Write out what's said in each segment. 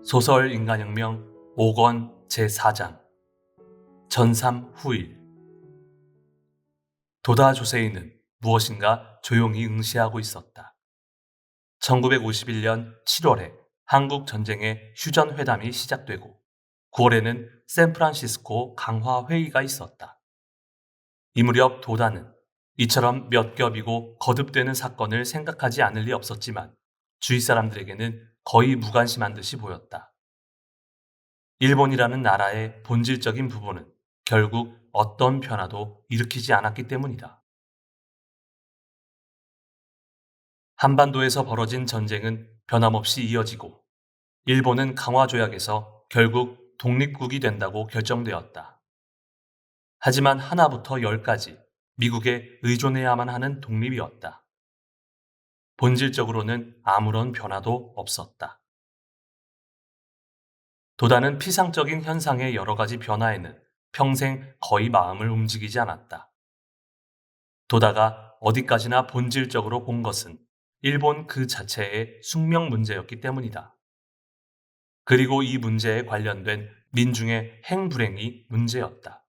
소설 인간혁명 5권 제4장 전삼 후일. 도다 조세이는 무엇인가 조용히 응시하고 있었다. 1951년 7월에 한국 전쟁의 휴전회담이 시작되고 9월에는 샌프란시스코 강화회의가 있었다. 이 무렵 도다는 이처럼 몇 겹이고 거듭되는 사건을 생각하지 않을 리 없었지만 주위 사람들에게는 거의 무관심한 듯이 보였다. 일본이라는 나라의 본질적인 부분은 결국 어떤 변화도 일으키지 않았기 때문이다. 한반도에서 벌어진 전쟁은 변함없이 이어지고 일본은 강화조약에서 결국 독립국이 된다고 결정되었다. 하지만 하나부터 열까지 미국에 의존해야만 하는 독립이었다. 본질적으로는 아무런 변화도 없었다. 도다는 피상적인 현상의 여러 가지 변화에는 평생 거의 마음을 움직이지 않았다. 도다가 어디까지나 본질적으로 본 것은 일본 그 자체의 숙명 문제였기 때문이다. 그리고 이 문제에 관련된 민중의 행불행이 문제였다.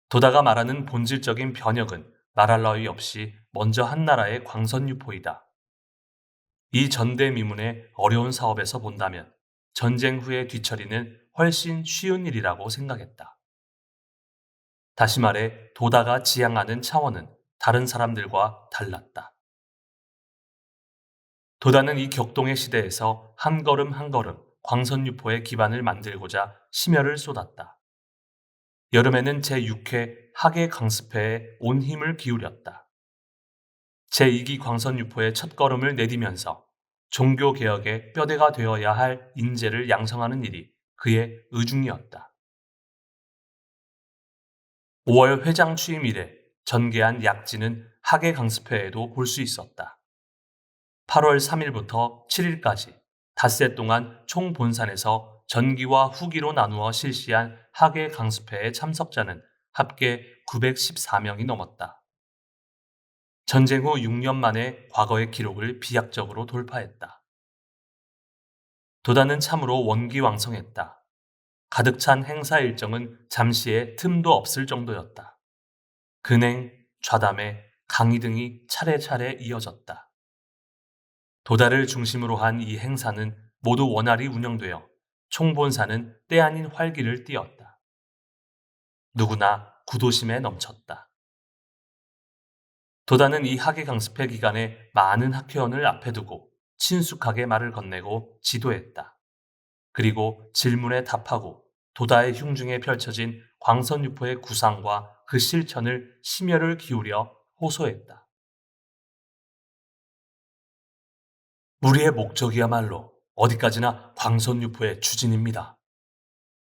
도다가 말하는 본질적인 변혁은 말할 나위 없이 먼저 한 나라의 광선유포이다. 이 전대미문의 어려운 사업에서 본다면 전쟁 후의 뒤처리는 훨씬 쉬운 일이라고 생각했다. 다시 말해 도다가 지향하는 차원은 다른 사람들과 달랐다. 도다는 이 격동의 시대에서 한 걸음 한 걸음 광선유포의 기반을 만들고자 심혈을 쏟았다. 여름에는 제6회 학예 강습회에 온 힘을 기울였다. 제2기 광선유포의 첫걸음을 내디면서 종교개혁의 뼈대가 되어야 할 인재를 양성하는 일이 그의 의중이었다. 5월 회장 취임 이래 전개한 약진은 학예 강습회에도 볼 수 있었다. 8월 3일부터 7일까지 닷새 동안 총 본산에서 전기와 후기로 나누어 실시한 학예 강습회의 참석자는 합계 914명이 넘었다. 전쟁 후 6년 만에 과거의 기록을 비약적으로 돌파했다. 도다는 참으로 원기왕성했다. 가득 찬 행사 일정은 잠시의 틈도 없을 정도였다. 근행, 좌담회, 강의 등이 차례차례 이어졌다. 도다를 중심으로 한 이 행사는 모두 원활히 운영되어 총본사는 때 아닌 활기를 띠었다. 누구나 구도심에 넘쳤다. 도다는 이 학예 강습회 기간에 많은 학회원을 앞에 두고 친숙하게 말을 건네고 지도했다. 그리고 질문에 답하고 도다의 흉중에 펼쳐진 광선유포의 구상과 그 실천을 심혈을 기울여 호소했다. 우리의 목적이야말로 어디까지나 광선유포의 추진입니다.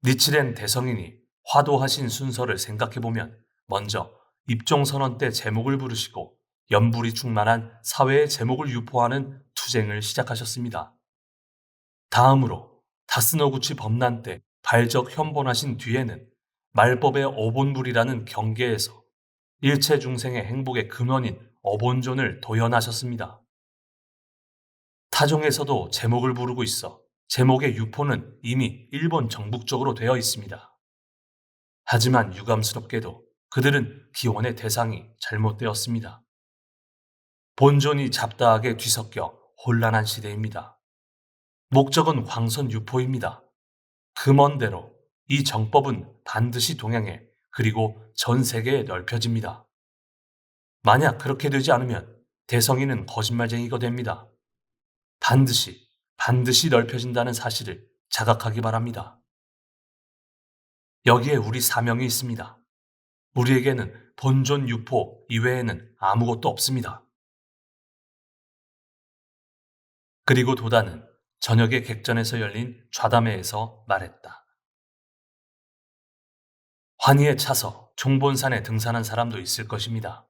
니치렌 대성인이 화도하신 순서를 생각해보면 먼저 입종선언 때 제목을 부르시고 연불이 충만한 사회의 제목을 유포하는 투쟁을 시작하셨습니다. 다음으로 다스노구치 범난 때 발적 현본하신 뒤에는 말법의 어본불이라는 경계에서 일체 중생의 행복의 근원인 어본존을 도연하셨습니다. 타종에서도 제목을 부르고 있어 제목의 유포는 이미 일본 정북적으로 되어 있습니다. 하지만 유감스럽게도 그들은 기원의 대상이 잘못되었습니다. 본존이 잡다하게 뒤섞여 혼란한 시대입니다. 목적은 광선 유포입니다. 그 먼대로 이 정법은 반드시 동양에 그리고 전 세계에 넓혀집니다. 만약 그렇게 되지 않으면 대성이는 거짓말쟁이가 됩니다. 반드시 넓혀진다는 사실을 자각하기 바랍니다. 여기에 우리 사명이 있습니다. 우리에게는 본존 유포 이외에는 아무것도 없습니다. 그리고 도다는 저녁에 객전에서 열린 좌담회에서 말했다. 환희에 차서 종본산에 등산한 사람도 있을 것입니다.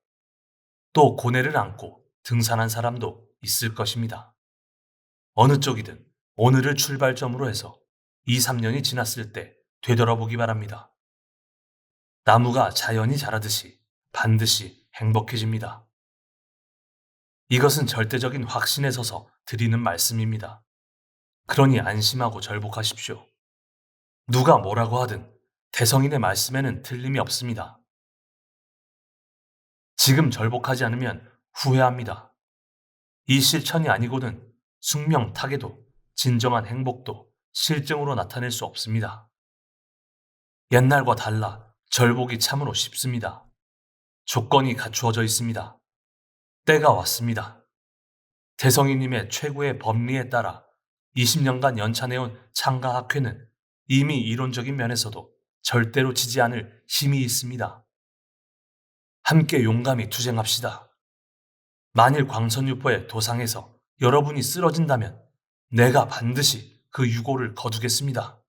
또 고뇌를 안고 등산한 사람도 있을 것입니다. 어느 쪽이든 오늘을 출발점으로 해서 2, 3년이 지났을 때 되돌아보기 바랍니다. 나무가 자연히 자라듯이 반드시 행복해집니다. 이것은 절대적인 확신에 서서 드리는 말씀입니다. 그러니 안심하고 절복하십시오. 누가 뭐라고 하든 대성인의 말씀에는 틀림이 없습니다. 지금 절복하지 않으면 후회합니다. 이 실천이 아니고는 숙명 타계도 진정한 행복도 실증으로 나타낼 수 없습니다. 옛날과 달라 절복이 참으로 쉽습니다. 조건이 갖추어져 있습니다. 때가 왔습니다. 대성이님의 최고의 법리에 따라 20년간 연찬해온 창가학회는 이미 이론적인 면에서도 절대로 지지 않을 힘이 있습니다. 함께 용감히 투쟁합시다. 만일 광선유포의 도상에서 여러분이 쓰러진다면 내가 반드시 그 유고를 거두겠습니다.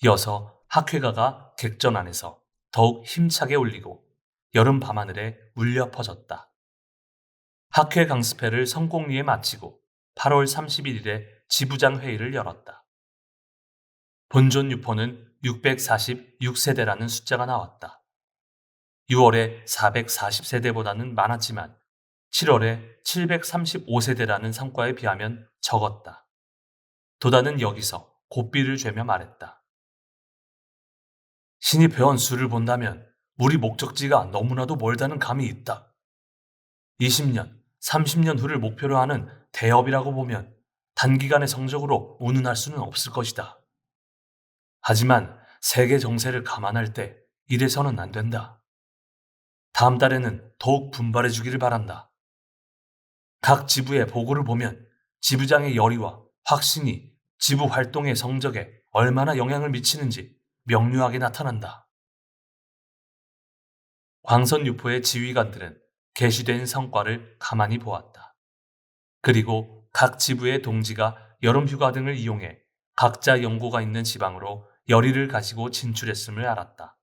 이어서 학회가가 객전 안에서 더욱 힘차게 울리고 여름 밤하늘에 울려 퍼졌다. 학회 강습회를 성공리에 마치고 8월 31일에 지부장 회의를 열었다. 본존 유포는 646세대라는 숫자가 나왔다. 6월에 440세대보다는 많았지만 7월에 735세대라는 성과에 비하면 적었다. 도다는 여기서 고삐를 죄며 말했다. 신이 배운 수를 본다면 우리 목적지가 너무나도 멀다는 감이 있다. 20년, 30년 후를 목표로 하는 대업이라고 보면 단기간의 성적으로 운운할 수는 없을 것이다. 하지만 세계 정세를 감안할 때 이래서는 안 된다. 다음 달에는 더욱 분발해 주기를 바란다. 각 지부의 보고를 보면 지부장의 열의와 확신이 지부 활동의 성적에 얼마나 영향을 미치는지 명료하게 나타난다. 광선유포의 지휘관들은 게시된 성과를 가만히 보았다. 그리고 각 지부의 동지가 여름휴가 등을 이용해 각자 연고가 있는 지방으로 열의를 가지고 진출했음을 알았다.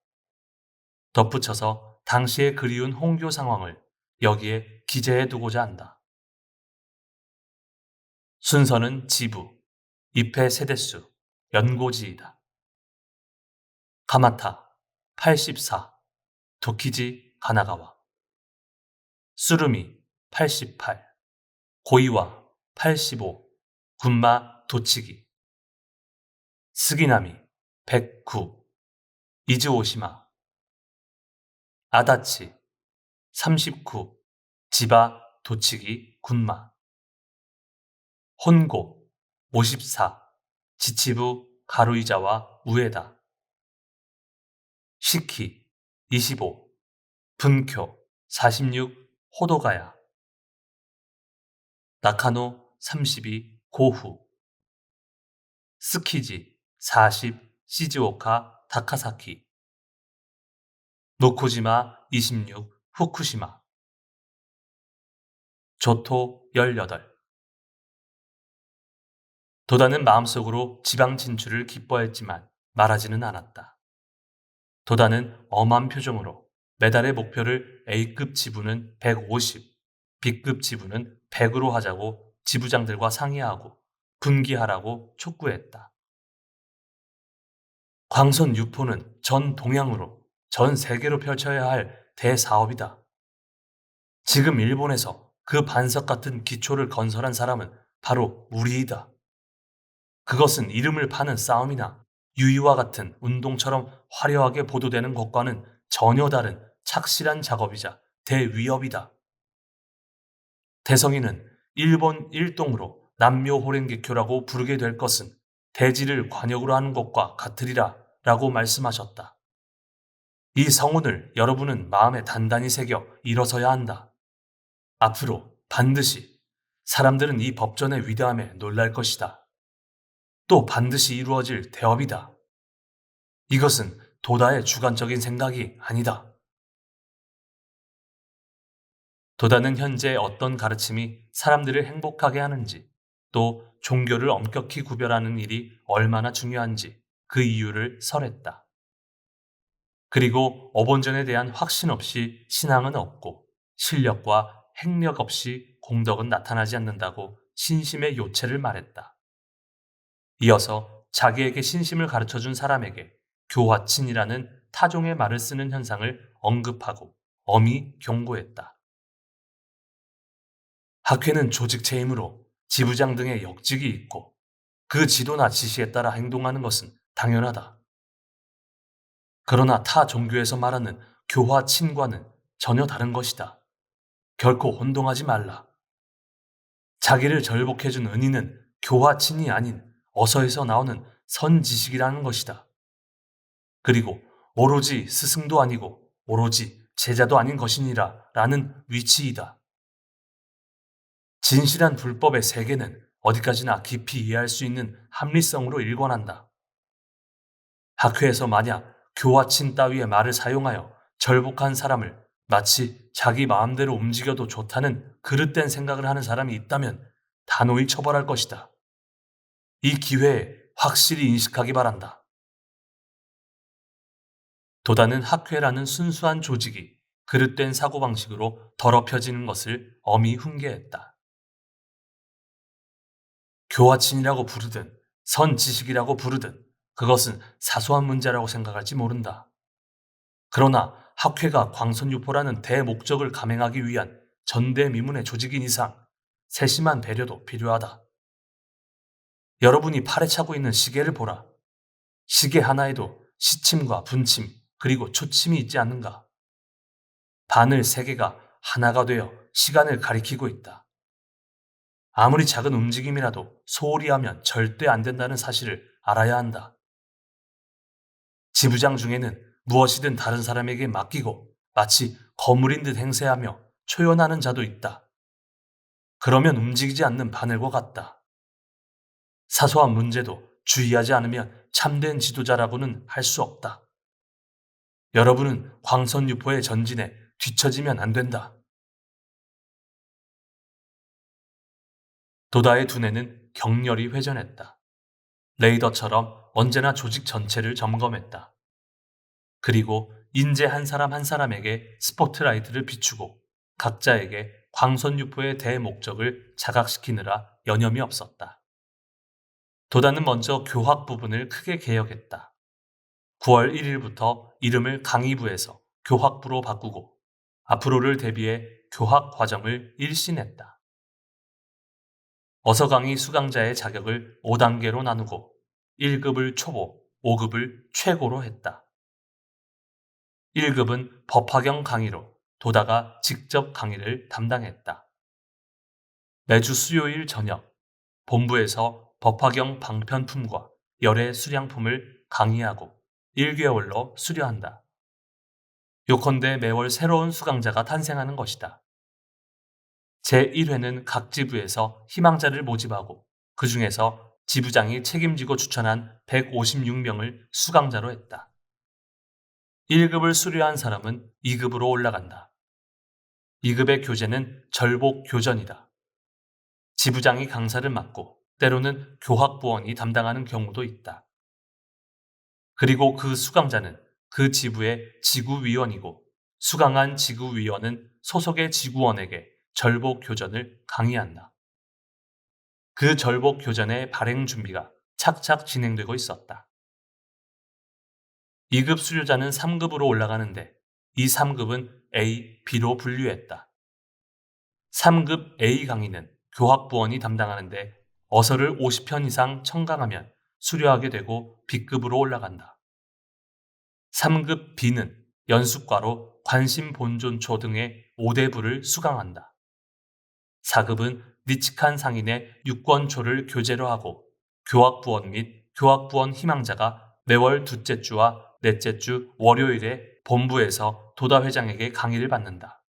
덧붙여서 당시의 그리운 홍교 상황을 여기에 기재해 두고자 한다. 순서는 지부, 입회 세대수, 연고지이다. 가마타 84, 도키지 가나가와. 수루미 88, 고이와 85, 군마 도치기. 스기나미 109, 이즈오시마. 아다치 39, 지바 도치기 군마. 혼고 54, 지치부 가루이자와 우에다. 시키 25, 분쿄 46, 호도가야. 나카노 32, 고후. 스키지 40, 시즈오카 다카사키. 노코지마 26, 후쿠시마. 조토 18. 도다는 마음속으로 지방 진출을 기뻐했지만 말하지는 않았다. 도다는 엄한 표정으로 메달의 목표를 A급 지부는 150, B급 지부는 100으로 하자고 지부장들과 상의하고 분기하라고 촉구했다. 광선 유포는 전 동양으로, 전 세계로 펼쳐야 할 대사업이다. 지금 일본에서 그 반석 같은 기초를 건설한 사람은 바로 우리이다. 그것은 이름을 파는 싸움이나 유의와 같은 운동처럼 화려하게 보도되는 것과는 전혀 다른 착실한 작업이자 대위협이다. 대성이는 일본 일동으로 남묘호랭개교라고 부르게 될 것은 대지를 관역으로 하는 것과 같으리라 라고 말씀하셨다. 이 성운을 여러분은 마음에 단단히 새겨 일어서야 한다. 앞으로 반드시 사람들은 이 법전의 위대함에 놀랄 것이다. 또 반드시 이루어질 대업이다. 이것은 도다의 주관적인 생각이 아니다. 도다는 현재 어떤 가르침이 사람들을 행복하게 하는지, 또 종교를 엄격히 구별하는 일이 얼마나 중요한지 그 이유를 설했다. 그리고 어본전에 대한 확신 없이 신앙은 없고 실력과 행력 없이 공덕은 나타나지 않는다고 신심의 요체를 말했다. 이어서 자기에게 신심을 가르쳐준 사람에게 교화친이라는 타종의 말을 쓰는 현상을 언급하고 엄히 경고했다. 학회는 조직체 힘으로 지부장 등의 역직이 있고 그 지도나 지시에 따라 행동하는 것은 당연하다. 그러나 타 종교에서 말하는 교화 친과는 전혀 다른 것이다. 결코 혼동하지 말라. 자기를 절복해준 은인은 교화 친이 아닌 어서에서 나오는 선지식이라는 것이다. 그리고 오로지 스승도 아니고 오로지 제자도 아닌 것이니라 라는 위치이다. 진실한 불법의 세계는 어디까지나 깊이 이해할 수 있는 합리성으로 일관한다. 학회에서 만약 교화친 따위의 말을 사용하여 절복한 사람을 마치 자기 마음대로 움직여도 좋다는 그릇된 생각을 하는 사람이 있다면 단호히 처벌할 것이다. 이 기회에 확실히 인식하기 바란다. 도다는 학회라는 순수한 조직이 그릇된 사고방식으로 더럽혀지는 것을 엄히 훈계했다. 교화친이라고 부르든 선지식이라고 부르든 그것은 사소한 문제라고 생각할지 모른다. 그러나 학회가 광선유포라는 대목적을 감행하기 위한 전대미문의 조직인 이상 세심한 배려도 필요하다. 여러분이 팔에 차고 있는 시계를 보라. 시계 하나에도 시침과 분침 그리고 초침이 있지 않는가? 바늘 세 개가 하나가 되어 시간을 가리키고 있다. 아무리 작은 움직임이라도 소홀히 하면 절대 안 된다는 사실을 알아야 한다. 지부장 중에는 무엇이든 다른 사람에게 맡기고 마치 거물인 듯 행세하며 초연하는 자도 있다. 그러면 움직이지 않는 바늘과 같다. 사소한 문제도 주의하지 않으면 참된 지도자라고는 할 수 없다. 여러분은 광선유포의 전진에 뒤처지면 안 된다. 도다의 두뇌는 격렬히 회전했다. 레이더처럼 언제나 조직 전체를 점검했다. 그리고 인재 한 사람 한 사람에게 스포트라이트를 비추고 각자에게 광선유포의 대목적을 자각시키느라 여념이 없었다. 도다는 먼저 교학 부분을 크게 개혁했다. 9월 1일부터 이름을 강의부에서 교학부로 바꾸고 앞으로를 대비해 교학 과정을 일신했다. 어서강의 수강자의 자격을 5단계로 나누고 1급을 초보, 5급을 최고로 했다. 1급은 법화경 강의로 도다가 직접 강의를 담당했다. 매주 수요일 저녁 본부에서 법화경 방편품과 열애 수량품을 강의하고 1개월로 수료한다. 요컨대 매월 새로운 수강자가 탄생하는 것이다. 제1회는 각 지부에서 희망자를 모집하고 그 중에서 지부장이 책임지고 추천한 156명을 수강자로 했다. 1급을 수료한 사람은 2급으로 올라간다. 2급의 교재는 절복 교전이다. 지부장이 강사를 맡고 때로는 교학부원이 담당하는 경우도 있다. 그리고 그 수강자는 그 지부의 지구위원이고 수강한 지구위원은 소속의 지구원에게 절복 교전을 강의한다. 그 절복 교전의 발행 준비가 착착 진행되고 있었다. 2급 수료자는 3급으로 올라가는데 이 3급은 A, B로 분류했다. 3급 A 강의는 교학부원이 담당하는데 어서를 50편 이상 첨강하면 수료하게 되고 B급으로 올라간다. 3급 B는 연수과로 관심본존초 등의 5대부를 수강한다. 4급은 니치칸 상인의 6권초를 교재로 하고 교학부원 및 교학부원 희망자가 매월 둘째 주와 넷째 주 월요일에 본부에서 도다 회장에게 강의를 받는다.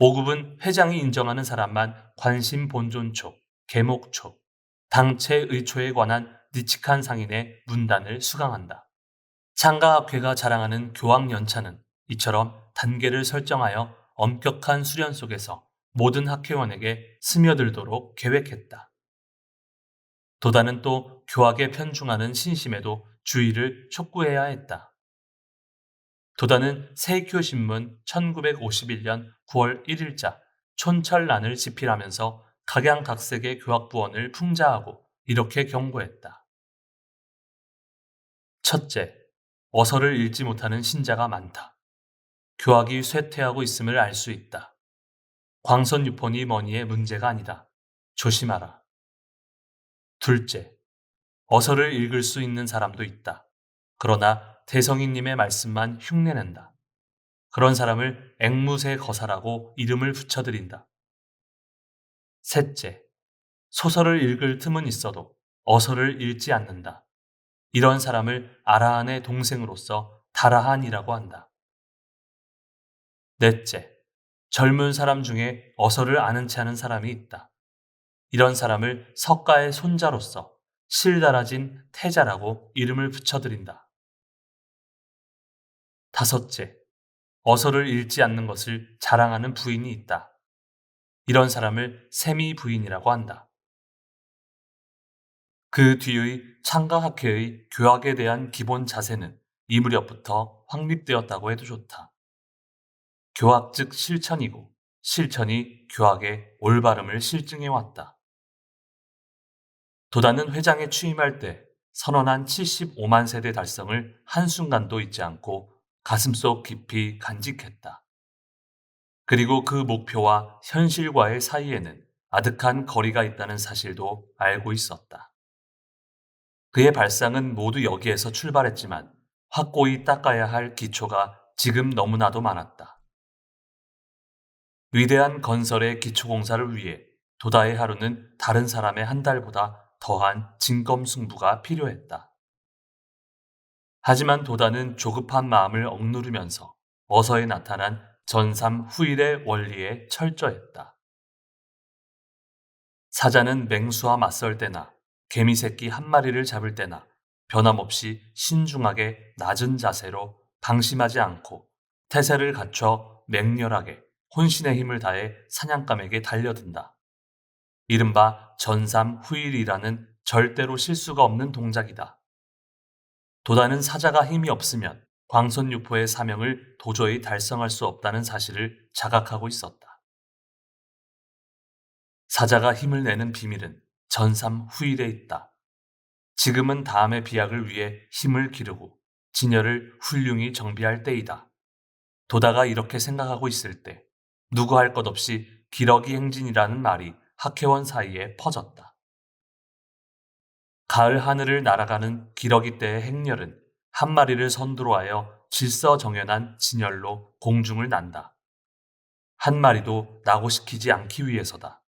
5급은 회장이 인정하는 사람만 관심본존초, 계목초, 당체의초에 관한 니치칸 상인의 문단을 수강한다. 창가학회가 자랑하는 교학 연차는 이처럼 단계를 설정하여 엄격한 수련 속에서 모든 학회원에게 스며들도록 계획했다. 도다는 또 교학에 편중하는 신심에도 주의를 촉구해야 했다. 도다는 세이쿄신문 1951년 9월 1일자 촌철란을 집필하면서 각양각색의 교학부원을 풍자하고 이렇게 경고했다. 첫째, 어서를 읽지 못하는 신자가 많다. 교학이 쇠퇴하고 있음을 알 수 있다. 광선유폰이 뭐니의 문제가 아니다. 조심하라. 둘째, 어서를 읽을 수 있는 사람도 있다. 그러나 대성이님의 말씀만 흉내낸다. 그런 사람을 앵무새 거사라고 이름을 붙여드린다. 셋째, 소설을 읽을 틈은 있어도 어서를 읽지 않는다. 이런 사람을 아라한의 동생으로서 다라한이라고 한다. 넷째, 젊은 사람 중에 어서를 아는 채 하는 사람이 있다. 이런 사람을 석가의 손자로서 실달아진 태자라고 이름을 붙여드린다. 다섯째, 어서를 읽지 않는 것을 자랑하는 부인이 있다. 이런 사람을 세미 부인이라고 한다. 그 뒤의 창가학회의 교학에 대한 기본 자세는 이 무렵부터 확립되었다고 해도 좋다. 교학 즉 실천이고 실천이 교학의 올바름을 실증해 왔다. 도다는 회장에 취임할 때 선언한 75만 세대 달성을 한순간도 잊지 않고 가슴속 깊이 간직했다. 그리고 그 목표와 현실과의 사이에는 아득한 거리가 있다는 사실도 알고 있었다. 그의 발상은 모두 여기에서 출발했지만 확고히 닦아야 할 기초가 지금 너무나도 많았다. 위대한 건설의 기초공사를 위해 도다의 하루는 다른 사람의 한 달보다 더한 진검승부가 필요했다. 하지만 도다는 조급한 마음을 억누르면서 어서에 나타난 전삼 후일의 원리에 철저했다. 사자는 맹수와 맞설 때나 개미 새끼 한 마리를 잡을 때나 변함없이 신중하게 낮은 자세로 방심하지 않고 태세를 갖춰 맹렬하게 혼신의 힘을 다해 사냥감에게 달려든다. 이른바 전삼 후일이라는 절대로 실수가 없는 동작이다. 도다는 사자가 힘이 없으면 광선유포의 사명을 도저히 달성할 수 없다는 사실을 자각하고 있었다. 사자가 힘을 내는 비밀은 전삼 후일에 있다. 지금은 다음의 비약을 위해 힘을 기르고 진열을 훌륭히 정비할 때이다. 도다가 이렇게 생각하고 있을 때 누구 할 것 없이 기러기 행진이라는 말이 학회원 사이에 퍼졌다. 가을 하늘을 날아가는 기러기 때의 행렬은 한 마리를 선두로 하여 질서정연한 진열로 공중을 난다. 한 마리도 낙오시키지 않기 위해서다.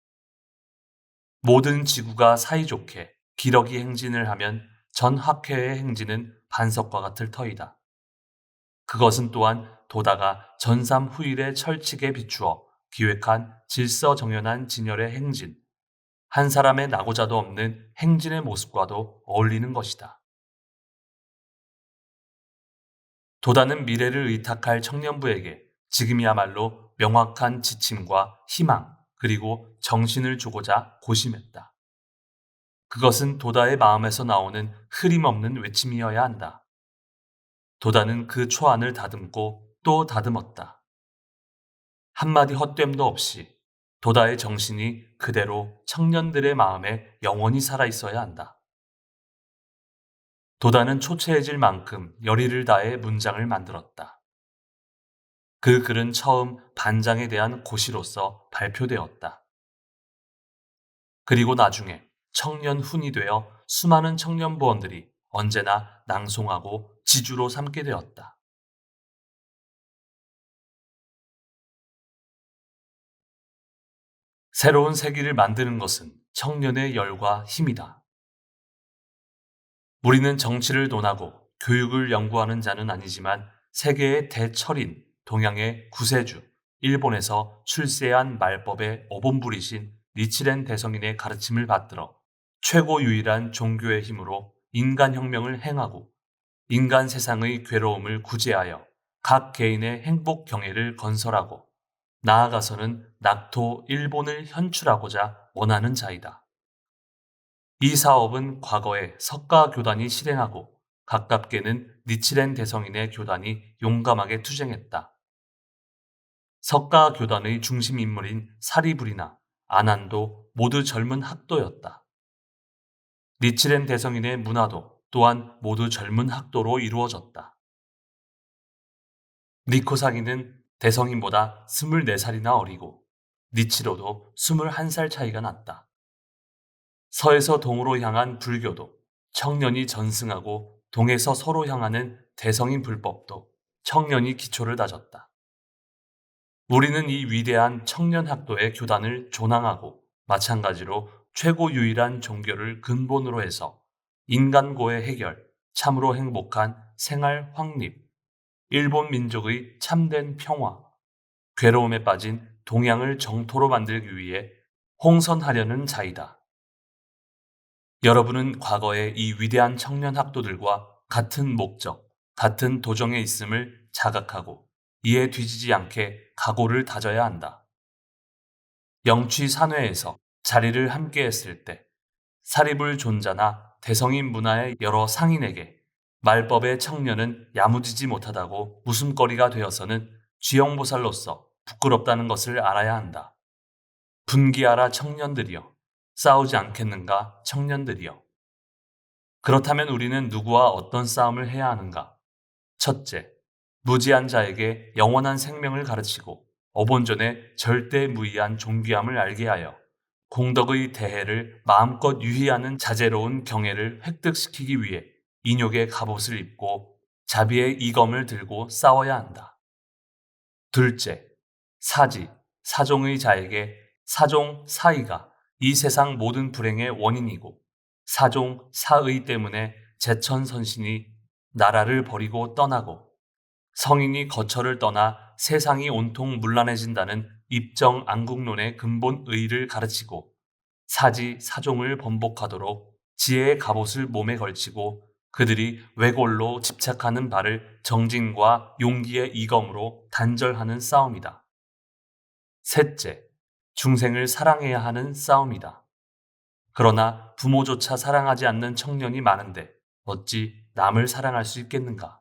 모든 지구가 사이좋게 기러기 행진을 하면 전 학회의 행진은 반석과 같을 터이다. 그것은 또한 도다가 전삼 후일의 철칙에 비추어 기획한 질서정연한 진열의 행진, 한 사람의 나고자도 없는 행진의 모습과도 어울리는 것이다. 도다는 미래를 의탁할 청년부에게 지금이야말로 명확한 지침과 희망, 그리고 정신을 주고자 고심했다. 그것은 도다의 마음에서 나오는 흐림없는 외침이어야 한다. 도다는 그 초안을 다듬고 또 다듬었다. 한마디 헛됨도 없이 도다의 정신이 그대로 청년들의 마음에 영원히 살아있어야 한다. 도다는 초췌해질 만큼 열의를 다해 문장을 만들었다. 그 글은 처음 반장에 대한 고시로서 발표되었다. 그리고 나중에 청년 훈이 되어 수많은 청년부원들이 언제나 낭송하고 지주로 삼게 되었다. 새로운 세기를 만드는 것은 청년의 열과 힘이다. 우리는 정치를 논하고 교육을 연구하는 자는 아니지만 세계의 대철인 동양의 구세주, 일본에서 출세한 말법의 어본부리신 니치렌 대성인의 가르침을 받들어 최고 유일한 종교의 힘으로 인간혁명을 행하고 인간 세상의 괴로움을 구제하여 각 개인의 행복 경애를 건설하고 나아가서는 낙토 일본을 현출하고자 원하는 자이다. 이 사업은 과거에 석가 교단이 실행하고 가깝게는 니치렌 대성인의 교단이 용감하게 투쟁했다. 석가 교단의 중심 인물인 사리불이나 아난도 모두 젊은 학도였다. 니치렌 대성인의 문화도 또한 모두 젊은 학도로 이루어졌다. 니코사기는 대성인보다 24살이나 어리고 니치로도 21살 차이가 났다. 서에서 동으로 향한 불교도 청년이 전승하고 동에서 서로 향하는 대성인 불법도 청년이 기초를 다졌다. 우리는 이 위대한 청년학도의 교단을 존앙하고 마찬가지로 최고 유일한 종교를 근본으로 해서 인간고의 해결, 참으로 행복한 생활 확립, 일본 민족의 참된 평화, 괴로움에 빠진 동양을 정토로 만들기 위해 홍선하려는 자이다. 여러분은 과거의 이 위대한 청년 학도들과 같은 목적, 같은 도정에 있음을 자각하고 이에 뒤지지 않게 각오를 다져야 한다. 영취 산회에서 자리를 함께 했을 때 사리불 존자나 대성인 문화의 여러 상인에게 말법의 청년은 야무지지 못하다고 웃음거리가 되어서는 쥐영보살로서 부끄럽다는 것을 알아야 한다. 분기하라 청년들이여, 싸우지 않겠는가 청년들이여. 그렇다면 우리는 누구와 어떤 싸움을 해야 하는가? 첫째, 무지한 자에게 영원한 생명을 가르치고 어본존의 절대 무의한 존귀함을 알게 하여 공덕의 대해를 마음껏 유희하는 자제로운 경애를 획득시키기 위해 인욕의 갑옷을 입고 자비의 이검을 들고 싸워야 한다. 둘째, 사지, 사종의 자에게 사종, 사의가 이 세상 모든 불행의 원인이고 사종, 사의 때문에 제천선신이 나라를 버리고 떠나고 성인이 거처를 떠나 세상이 온통 문란해진다는 입정 안국론의 근본 의를 가르치고 사지, 사종을 번복하도록 지혜의 갑옷을 몸에 걸치고 그들이 외골로 집착하는 바를 정진과 용기의 이검으로 단절하는 싸움이다. 셋째, 중생을 사랑해야 하는 싸움이다. 그러나 부모조차 사랑하지 않는 청년이 많은데 어찌 남을 사랑할 수 있겠는가?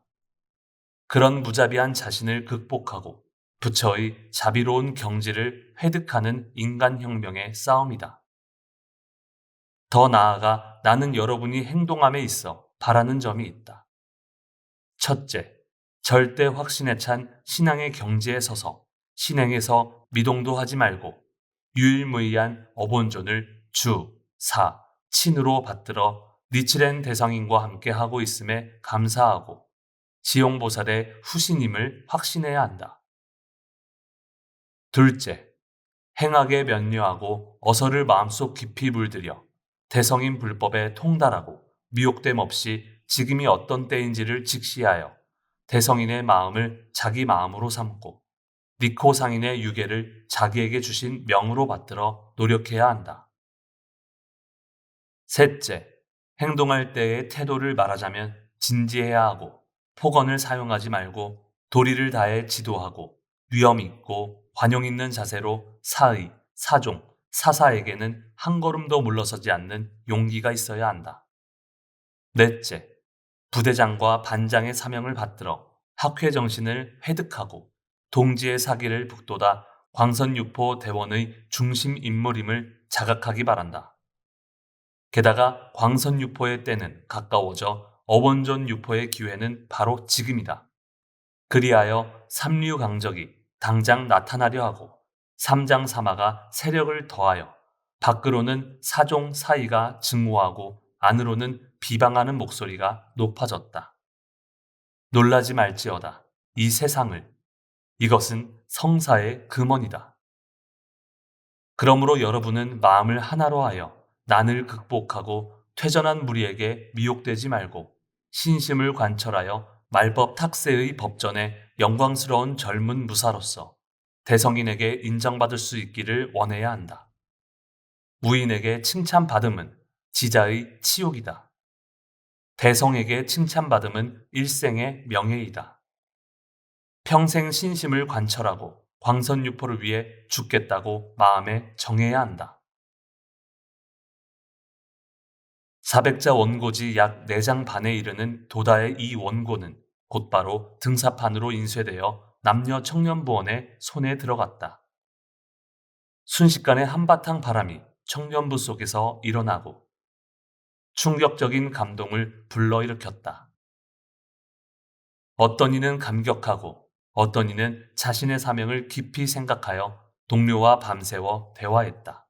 그런 무자비한 자신을 극복하고 부처의 자비로운 경지를 획득하는 인간혁명의 싸움이다. 더 나아가 나는 여러분이 행동함에 있어 바라는 점이 있다. 첫째, 절대 확신에 찬 신앙의 경지에 서서 신행에서 미동도 하지 말고 유일무이한 어본존을 주, 사, 친으로 받들어 니치렌 대성인과 함께 하고 있음에 감사하고 지용보살의 후신임을 확신해야 한다. 둘째, 행악에 면류하고 어서를 마음속 깊이 물들여 대성인 불법에 통달하고 미혹됨 없이 지금이 어떤 때인지를 직시하여 대성인의 마음을 자기 마음으로 삼고 니코 상인의 유계를 자기에게 주신 명으로 받들어 노력해야 한다. 셋째, 행동할 때의 태도를 말하자면 진지해야 하고 폭언을 사용하지 말고 도리를 다해 지도하고 위엄 있고 관용 있는 자세로 사의, 사종, 사사에게는 한 걸음도 물러서지 않는 용기가 있어야 한다. 넷째, 부대장과 반장의 사명을 받들어 학회 정신을 획득하고 동지의 사기를 북돋아 광선육포 대원의 중심 인물임을 자각하기 바란다. 게다가 광선육포의 때는 가까워져 어원존 육포의 기회는 바로 지금이다. 그리하여 삼류강적이 당장 나타나려 하고 삼장사마가 세력을 더하여 밖으로는 사종 사이가 증오하고 안으로는 비방하는 목소리가 높아졌다. 놀라지 말지어다. 이 세상을. 이것은 성사의 금원이다. 그러므로 여러분은 마음을 하나로 하여 난을 극복하고 퇴전한 무리에게 미혹되지 말고 신심을 관철하여 말법 탁세의 법전에 영광스러운 젊은 무사로서 대성인에게 인정받을 수 있기를 원해야 한다. 무인에게 칭찬받음은 지자의 치욕이다. 대성에게 칭찬받음은 일생의 명예이다. 평생 신심을 관철하고 광선유포를 위해 죽겠다고 마음에 정해야 한다. 사백자 원고지 약 4장 반에 이르는 도다의 이 원고는 곧바로 등사판으로 인쇄되어 남녀 청년부원의 손에 들어갔다. 순식간에 한바탕 바람이 청년부 속에서 일어나고 충격적인 감동을 불러일으켰다. 어떤 이는 감격하고 어떤 이는 자신의 사명을 깊이 생각하여 동료와 밤새워 대화했다.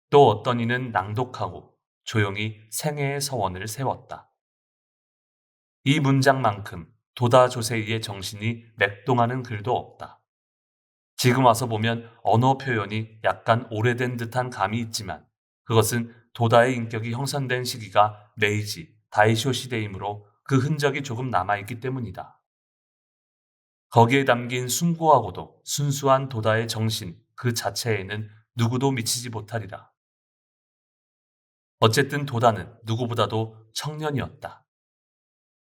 또 어떤 이는 낭독하고 조용히 생애의 서원을 세웠다. 이 문장만큼 도다 조세이의 정신이 맥동하는 글도 없다. 지금 와서 보면 언어 표현이 약간 오래된 듯한 감이 있지만 그것은 도다의 인격이 형성된 시기가 메이지, 다이쇼 시대이므로 그 흔적이 조금 남아있기 때문이다. 거기에 담긴 숭고하고도 순수한 도다의 정신 그 자체에는 누구도 미치지 못하리라. 어쨌든 도다는 누구보다도 청년이었다.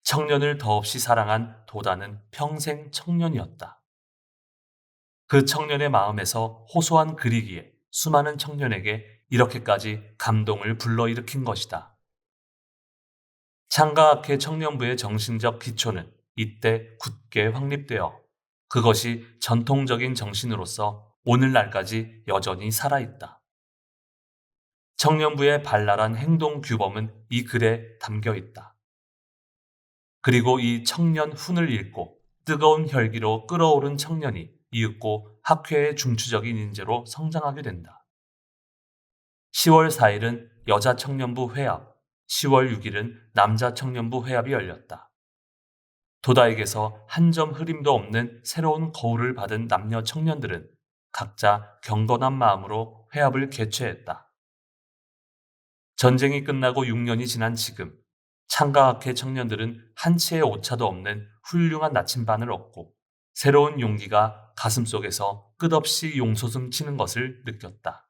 청년을 더없이 사랑한 도다는 평생 청년이었다. 그 청년의 마음에서 호소한 글이기에 수많은 청년에게 이렇게까지 감동을 불러일으킨 것이다. 창가학회 청년부의 정신적 기초는 이때 굳게 확립되어 그것이 전통적인 정신으로서 오늘날까지 여전히 살아있다. 청년부의 발랄한 행동 규범은 이 글에 담겨 있다. 그리고 이 청년 훈을 읽고 뜨거운 혈기로 끓어오른 청년이 이윽고 학회의 중추적인 인재로 성장하게 된다. 10월 4일은 여자 청년부 회합, 10월 6일은 남자 청년부 회합이 열렸다. 도다에게서 한 점 흐림도 없는 새로운 거울을 받은 남녀 청년들은 각자 경건한 마음으로 회합을 개최했다. 전쟁이 끝나고 6년이 지난 지금 창가학회 청년들은 한치의 오차도 없는 훌륭한 나침반을 얻고 새로운 용기가 가슴속에서 끝없이 용솟음 치는 것을 느꼈다.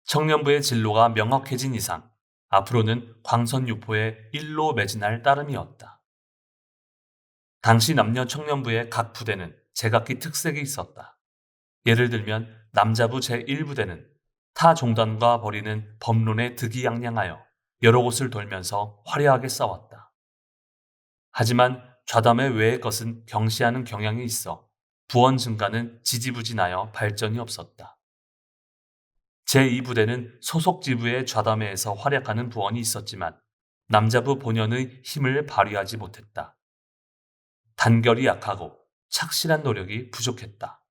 청년부의 진로가 명확해진 이상 앞으로는 광선유포의 일로 매진할 따름이었다. 당시 남녀 청년부의 각 부대는 제각기 특색이 있었다. 예를 들면 남자부 제1부대는 타 종단과 벌이는 법론에 득이양양하여 여러 곳을 돌면서 화려하게 싸웠다. 하지만 좌담의 외의 것은 경시하는 경향이 있어 부원 증가는 지지부진하여 발전이 없었다. 제2부대는 소속 지부의 좌담회에서 활약하는 부원이 있었지만 남자부 본연의 힘을 발휘하지 못했다. 단결이 약하고 착실한 노력이 부족했다.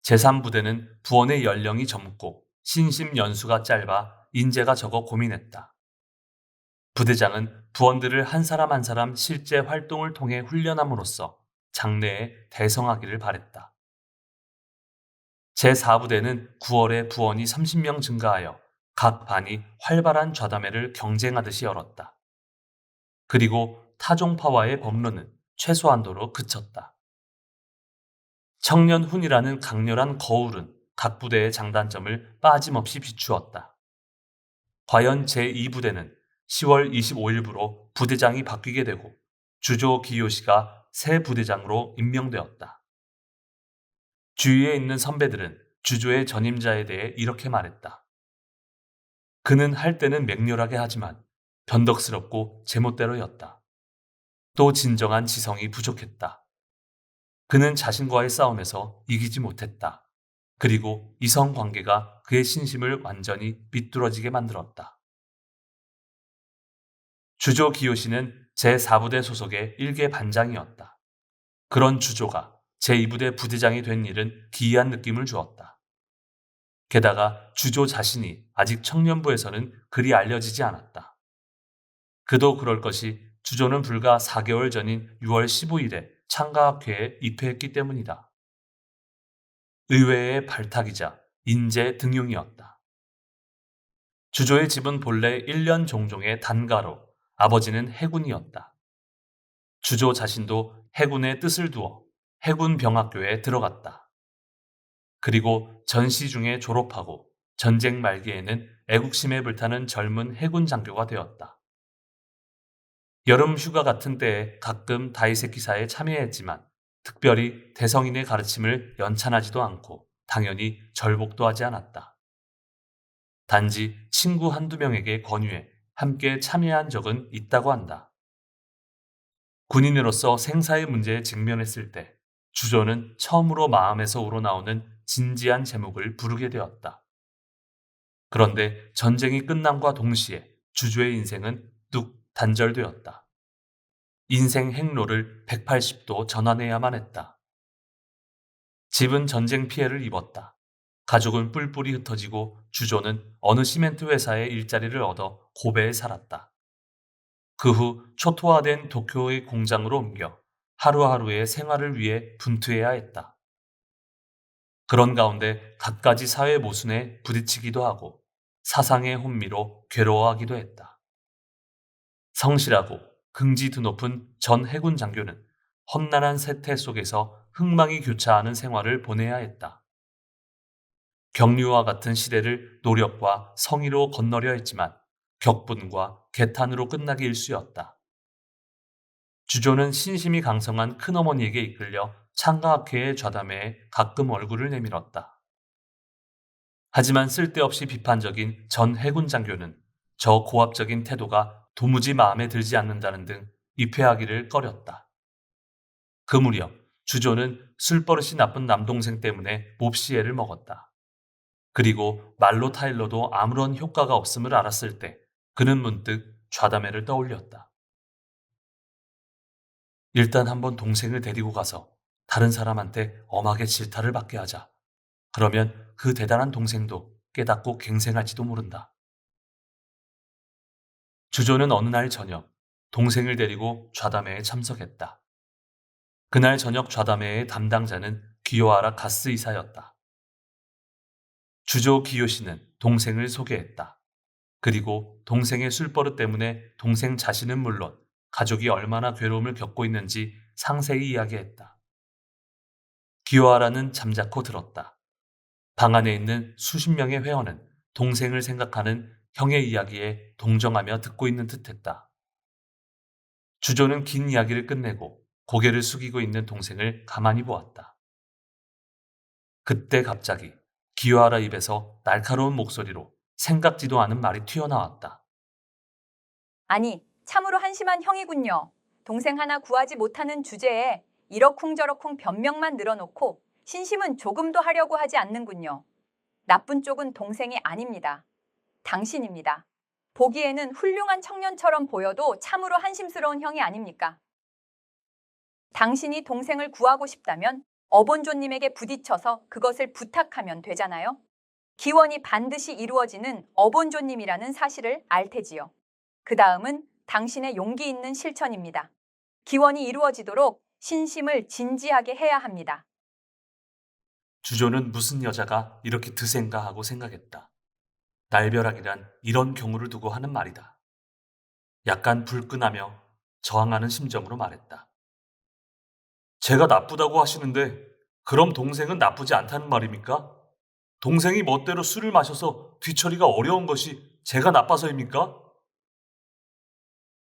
제3부대는 부원의 연령이 젊고 신심 연수가 짧아 인재가 적어 고민했다. 부대장은 부원들을 한 사람 한 사람 실제 활동을 통해 훈련함으로써 장래에 대성하기를 바랬다. 제4부대는 9월에 부원이 30명 증가하여 각 반이 활발한 좌담회를 경쟁하듯이 열었다. 그리고 타종파와의 법론은 최소한도로 그쳤다. 청년훈이라는 강렬한 거울은 각 부대의 장단점을 빠짐없이 비추었다. 과연 제2부대는 10월 25일부로 부대장이 바뀌게 되고 주조 기요시가 새 부대장으로 임명되었다. 주위에 있는 선배들은 주조의 전임자에 대해 이렇게 말했다. 그는 할 때는 맹렬하게 하지만 변덕스럽고 제멋대로였다. 또 진정한 지성이 부족했다. 그는 자신과의 싸움에서 이기지 못했다. 그리고 이성관계가 그의 신심을 완전히 비뚤어지게 만들었다. 주조 기요시는 제4부대 소속의 일개 반장이었다. 그런 주조가 제2부대 부대장이 된 일은 기이한 느낌을 주었다. 게다가 주조 자신이 아직 청년부에서는 그리 알려지지 않았다. 그도 그럴 것이 주조는 불과 4개월 전인 6월 15일에 창가학회에 입회했기 때문이다. 의회의 발탁이자 인재 등용이었다. 주조의 집은 본래 1년 종종의 단가로 아버지는 해군이었다. 주조 자신도 해군의 뜻을 두어 해군병학교에 들어갔다. 그리고 전시 중에 졸업하고 전쟁 말기에는 애국심에 불타는 젊은 해군 장교가 되었다. 여름 휴가 같은 때에 가끔 다이세키사에 참여했지만 특별히 대성인의 가르침을 연찬하지도 않고 당연히 절복도 하지 않았다. 단지 친구 한두 명에게 권유해 함께 참여한 적은 있다고 한다. 군인으로서 생사의 문제에 직면했을 때 주조는 처음으로 마음에서 우러나오는 진지한 제목을 부르게 되었다. 그런데 전쟁이 끝남과 동시에 주조의 인생은 뚝 단절되었다. 인생 행로를 180도 전환해야만 했다. 집은 전쟁 피해를 입었다. 가족은 뿔뿔이 흩어지고 주조는 어느 시멘트 회사에 일자리를 얻어 고베에 살았다. 그 후 초토화된 도쿄의 공장으로 옮겨 하루하루의 생활을 위해 분투해야 했다. 그런 가운데 갖가지 사회 모순에 부딪히기도 하고 사상의 혼미로 괴로워하기도 했다. 성실하고 긍지 드높은 전 해군 장교는 험난한 세태 속에서 흥망이 교차하는 생활을 보내야 했다. 격류와 같은 시대를 노력과 성의로 건너려 했지만 격분과 개탄으로 끝나기 일쑤였다. 주조는 신심이 강성한 큰어머니에게 이끌려 창가학회의 좌담회에 가끔 얼굴을 내밀었다. 하지만 쓸데없이 비판적인 전 해군 장교는 저 고압적인 태도가 도무지 마음에 들지 않는다는 등 입회하기를 꺼렸다. 그 무렵 주조는 술버릇이 나쁜 남동생 때문에 몹시 애를 먹었다. 그리고 말로 타일러도 아무런 효과가 없음을 알았을 때 그는 문득 좌담회를 떠올렸다. 일단 한번 동생을 데리고 가서 다른 사람한테 엄하게 질타를 받게 하자. 그러면 그 대단한 동생도 깨닫고 갱생할지도 모른다. 주조는 어느 날 저녁 동생을 데리고 좌담회에 참석했다. 그날 저녁 좌담회의 담당자는 기요하라 가스 이사였다. 주조 기요시는 동생을 소개했다. 그리고 동생의 술버릇 때문에 동생 자신은 물론 가족이 얼마나 괴로움을 겪고 있는지 상세히 이야기했다. 기요하라는 잠자코 들었다. 방 안에 있는 수십 명의 회원은 동생을 생각하는 형의 이야기에 동정하며 듣고 있는 듯했다. 주조는 긴 이야기를 끝내고 고개를 숙이고 있는 동생을 가만히 보았다. 그때 갑자기 기요하라 입에서 날카로운 목소리로 생각지도 않은 말이 튀어나왔다. 아니, 참으로 한심한 형이군요. 동생 하나 구하지 못하는 주제에 이러쿵저러쿵 변명만 늘어놓고 신심은 조금도 하려고 하지 않는군요. 나쁜 쪽은 동생이 아닙니다. 당신입니다. 보기에는 훌륭한 청년처럼 보여도 참으로 한심스러운 형이 아닙니까? 당신이 동생을 구하고 싶다면 어본조님에게 부딪혀서 그것을 부탁하면 되잖아요. 기원이 반드시 이루어지는 어본조님이라는 사실을 알 테지요. 그 다음은 당신의 용기 있는 실천입니다. 기원이 이루어지도록 신심을 진지하게 해야 합니다. 주조는 무슨 여자가 이렇게 드센가 하고 생각했다. 날벼락이란 이런 경우를 두고 하는 말이다. 약간 불끈하며 저항하는 심정으로 말했다. 제가 나쁘다고 하시는데 그럼 동생은 나쁘지 않다는 말입니까? 동생이 멋대로 술을 마셔서 뒤처리가 어려운 것이 제가 나빠서입니까?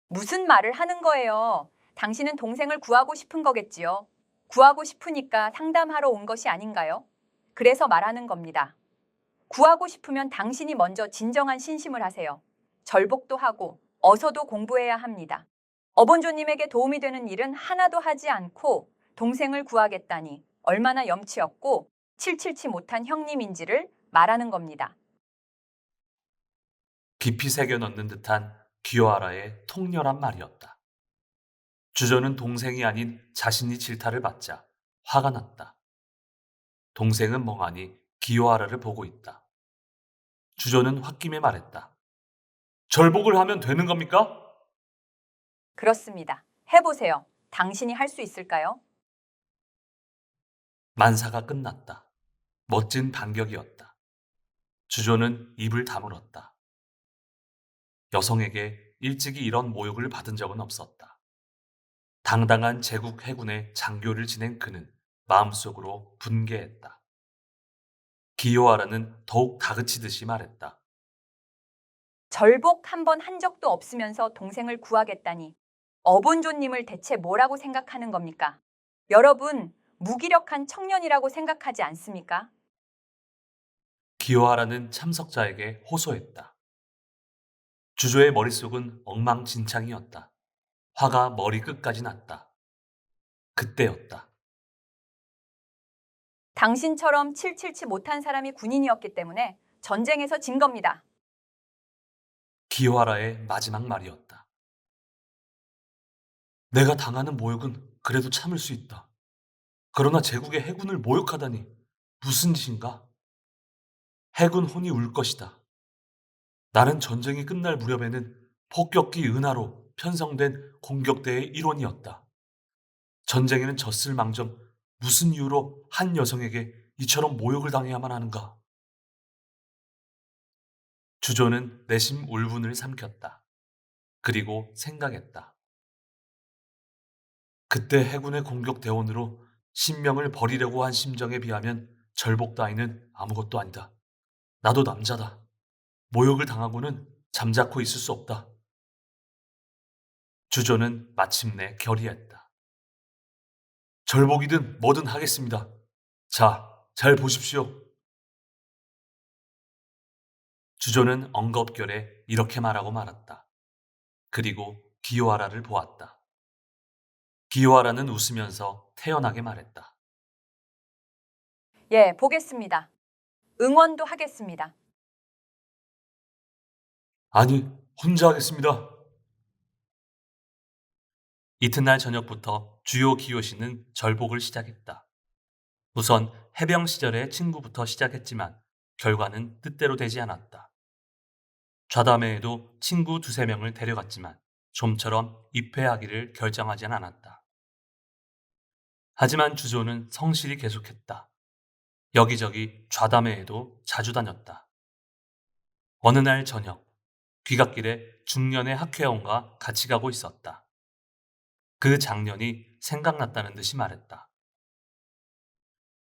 무슨 말을 하는 거예요? 당신은 동생을 구하고 싶은 거겠지요. 구하고 싶으니까 상담하러 온 것이 아닌가요? 그래서 말하는 겁니다. 구하고 싶으면 당신이 먼저 진정한 신심을 하세요. 절복도 하고 어서도 공부해야 합니다. 어본조님에게 도움이 되는 일은 하나도 하지 않고 동생을 구하겠다니 얼마나 염치 없고 칠칠치 못한 형님인지를 말하는 겁니다. 깊이 새겨 넣는 듯한 기요하라의 통렬한 말이었다. 주저는 동생이 아닌 자신이 질타를 받자 화가 났다. 동생은 멍하니 기요하라를 보고 있다. 주저는 홧김에 말했다. 절복을 하면 되는 겁니까? 그렇습니다. 해보세요. 당신이 할 수 있을까요? 만사가 끝났다. 멋진 반격이었다. 주조는 입을 다물었다. 여성에게 일찍이 이런 모욕을 받은 적은 없었다. 당당한 제국 해군의 장교를 지낸 그는 마음속으로 분개했다. 기요하라는 더욱 다그치듯이 말했다. 절복 한 번 한 적도 없으면서 동생을 구하겠다니 어본조님을 대체 뭐라고 생각하는 겁니까? 여러분, 무기력한 청년이라고 생각하지 않습니까? 기요하라는 참석자에게 호소했다. 주조의 머릿속은 엉망진창이었다. 화가 머리 끝까지 났다. 그때였다. 당신처럼 칠칠치 못한 사람이 군인이었기 때문에 전쟁에서 진 겁니다. 기요하라의 마지막 말이었다. 내가 당하는 모욕은 그래도 참을 수 있다. 그러나 제국의 해군을 모욕하다니 무슨 짓인가? 해군 혼이 울 것이다. 나는 전쟁이 끝날 무렵에는 폭격기 은하로 편성된 공격대의 일원이었다. 전쟁에는 졌을 망정 무슨 이유로 한 여성에게 이처럼 모욕을 당해야만 하는가? 주조는 내심 울분을 삼켰다. 그리고 생각했다. 그때 해군의 공격 대원으로 신명을 버리려고 한 심정에 비하면 절복 따위는 아무것도 아니다. 나도 남자다. 모욕을 당하고는 잠자코 있을 수 없다. 주조는 마침내 결의했다. 절복이든 뭐든 하겠습니다. 자, 잘 보십시오. 주조는 엉겁결에 이렇게 말하고 말았다. 그리고 기요하라를 보았다. 기요하라는 웃으면서 태연하게 말했다. 예, 보겠습니다. 응원도 하겠습니다. 아니, 혼자 하겠습니다. 이튿날 저녁부터 주요 기요시는 절복을 시작했다. 우선 해병 시절의 친구부터 시작했지만 결과는 뜻대로 되지 않았다. 좌담회에도 친구 두세 명을 데려갔지만 좀처럼 입회하기를 결정하진 않았다. 하지만 주조는 성실히 계속했다. 여기저기 좌담회에도 자주 다녔다. 어느 날 저녁, 귀갓길에 중년의 학회원과 같이 가고 있었다. 그 장년이 생각났다는 듯이 말했다.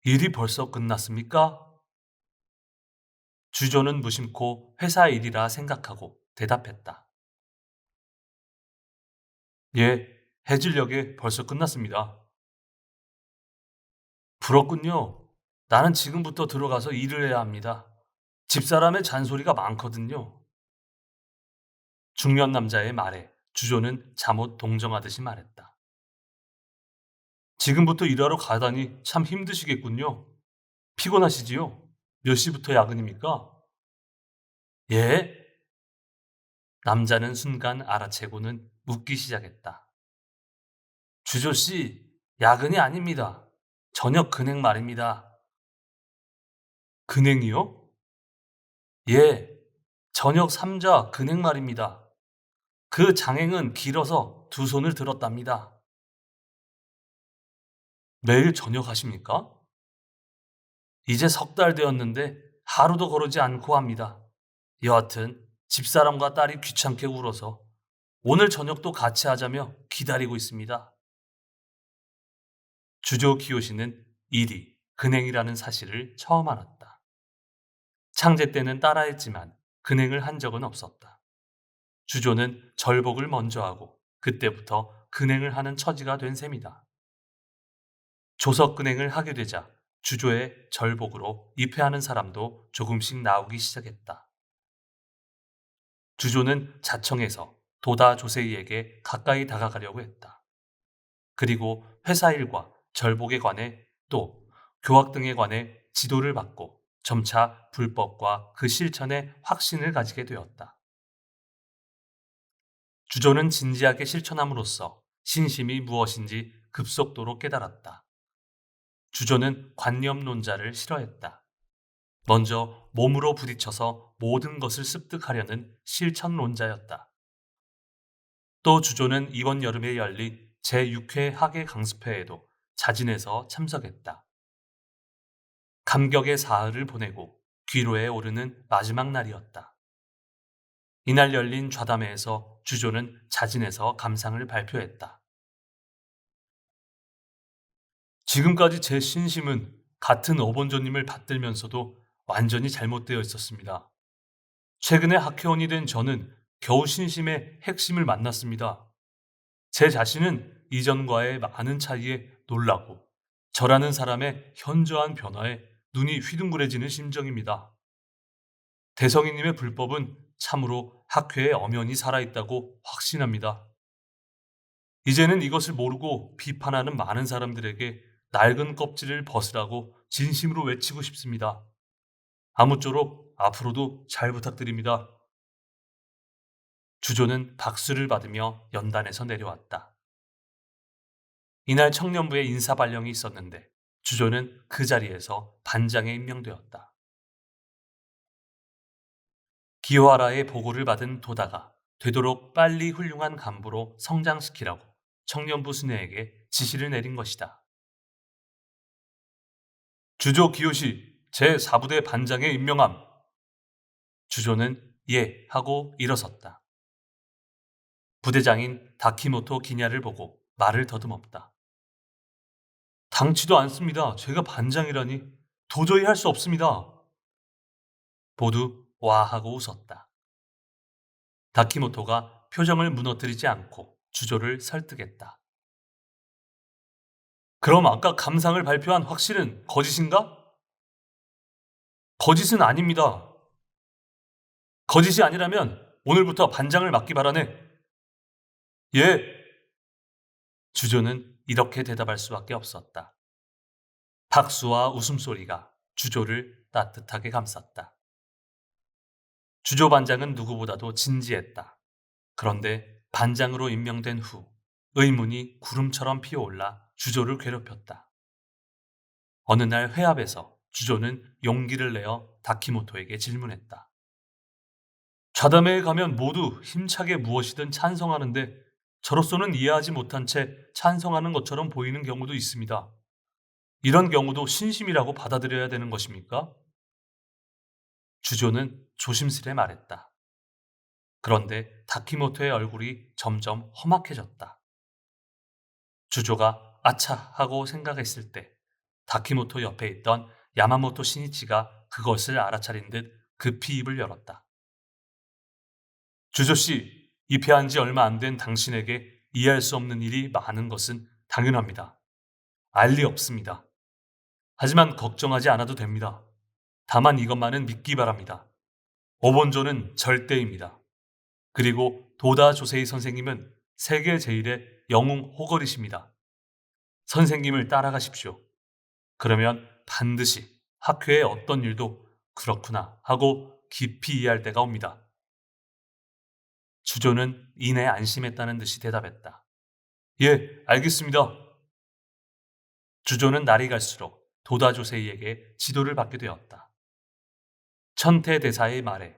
일이 벌써 끝났습니까? 주조는 무심코 회사 일이라 생각하고 대답했다. 예, 해질녘에 벌써 끝났습니다. 부럽군요. 나는 지금부터 들어가서 일을 해야 합니다. 집사람의 잔소리가 많거든요. 중년 남자의 말에 주조는 잠옷 동정하듯이 말했다. 지금부터 일하러 가다니 참 힘드시겠군요. 피곤하시지요? 몇 시부터 야근입니까? 예? 남자는 순간 알아채고는 웃기 시작했다. 주조 씨, 야근이 아닙니다. 저녁 근행 말입니다. 근행이요? 예, 저녁 삼자 근행 말입니다. 그 장행은 길어서 두 손을 들었답니다. 매일 저녁 하십니까? 이제 석 달 되었는데 하루도 거르지 않고 합니다. 여하튼 집사람과 딸이 귀찮게 울어서 오늘 저녁도 같이 하자며 기다리고 있습니다. 주조 키요시는 일이 근행이라는 사실을 처음 알았다. 창제 때는 따라했지만 근행을 한 적은 없었다. 주조는 절복을 먼저 하고 그때부터 근행을 하는 처지가 된 셈이다. 조석 근행을 하게 되자 주조의 절복으로 입회하는 사람도 조금씩 나오기 시작했다. 주조는 자청해서 도다 조세이에게 가까이 다가가려고 했다. 그리고 회사 일과 절복에 관해 또 교학 등에 관해 지도를 받고 점차 불법과 그 실천에 확신을 가지게 되었다. 주조는 진지하게 실천함으로써 신심이 무엇인지 급속도로 깨달았다. 주조는 관념론자를 싫어했다. 먼저 몸으로 부딪혀서 모든 것을 습득하려는 실천론자였다. 또 주조는 이번 여름에 열린 제6회 학예 강습회에도 자진해서 참석했다. 감격의 사흘을 보내고 귀로에 오르는 마지막 날이었다. 이날 열린 좌담회에서 주조는 자진해서 감상을 발표했다. 지금까지 제 신심은 같은 어본조님을 받들면서도 완전히 잘못되어 있었습니다. 최근에 학회원이 된 저는 겨우 신심의 핵심을 만났습니다. 제 자신은 이전과의 많은 차이에 놀라고 저라는 사람의 현저한 변화에 눈이 휘둥그레지는 심정입니다. 대성이님의 불법은 참으로 학회에 엄연히 살아있다고 확신합니다. 이제는 이것을 모르고 비판하는 많은 사람들에게 낡은 껍질을 벗으라고 진심으로 외치고 싶습니다. 아무쪼록 앞으로도 잘 부탁드립니다. 주조는 박수를 받으며 연단에서 내려왔다. 이날 청년부의 인사 발령이 있었는데 주조는 그 자리에서 반장에 임명되었다. 기호하라의 보고를 받은 도다가 되도록 빨리 훌륭한 간부로 성장시키라고 청년부 수뇌에게 지시를 내린 것이다. 주조 기호시 제4부대 반장에 임명함. 주조는 예 하고 일어섰다. 부대장인 다키모토 기냐를 보고 말을 더듬었다. 당치도 않습니다. 제가 반장이라니 도저히 할 수 없습니다. 모두 와 하고 웃었다. 다키모토가 표정을 무너뜨리지 않고 주조를 설득했다. 그럼 아까 감상을 발표한 확실은 거짓인가? 거짓은 아닙니다. 거짓이 아니라면 오늘부터 반장을 맡기 바라네. 예. 주조는 이렇게 대답할 수밖에 없었다. 박수와 웃음소리가 주조를 따뜻하게 감쌌다. 주조 반장은 누구보다도 진지했다. 그런데 반장으로 임명된 후 의문이 구름처럼 피어올라 주조를 괴롭혔다. 어느 날 회합에서 주조는 용기를 내어 다키모토에게 질문했다. 좌담회에 가면 모두 힘차게 무엇이든 찬성하는데 저로서는 이해하지 못한 채 찬성하는 것처럼 보이는 경우도 있습니다. 이런 경우도 신심이라고 받아들여야 되는 것입니까? 주조는 조심스레 말했다. 그런데 다키모토의 얼굴이 점점 험악해졌다. 주조가 아차 하고 생각했을 때 다키모토 옆에 있던 야마모토 신이치가 그것을 알아차린 듯 급히 입을 열었다. 주조씨, 입회한 지 얼마 안 된 당신에게 이해할 수 없는 일이 많은 것은 당연합니다. 알 리 없습니다. 하지만 걱정하지 않아도 됩니다. 다만 이것만은 믿기 바랍니다. 오본조는 절대입니다. 그리고 도다 조세이 선생님은 세계 제일의 영웅 호걸이십니다. 선생님을 따라가십시오. 그러면 반드시 학회의 어떤 일도 그렇구나 하고 깊이 이해할 때가 옵니다. 주조는 이내 안심했다는 듯이 대답했다. 예, 알겠습니다. 주조는 날이 갈수록 도다 조세이에게 지도를 받게 되었다. 천태대사의 말에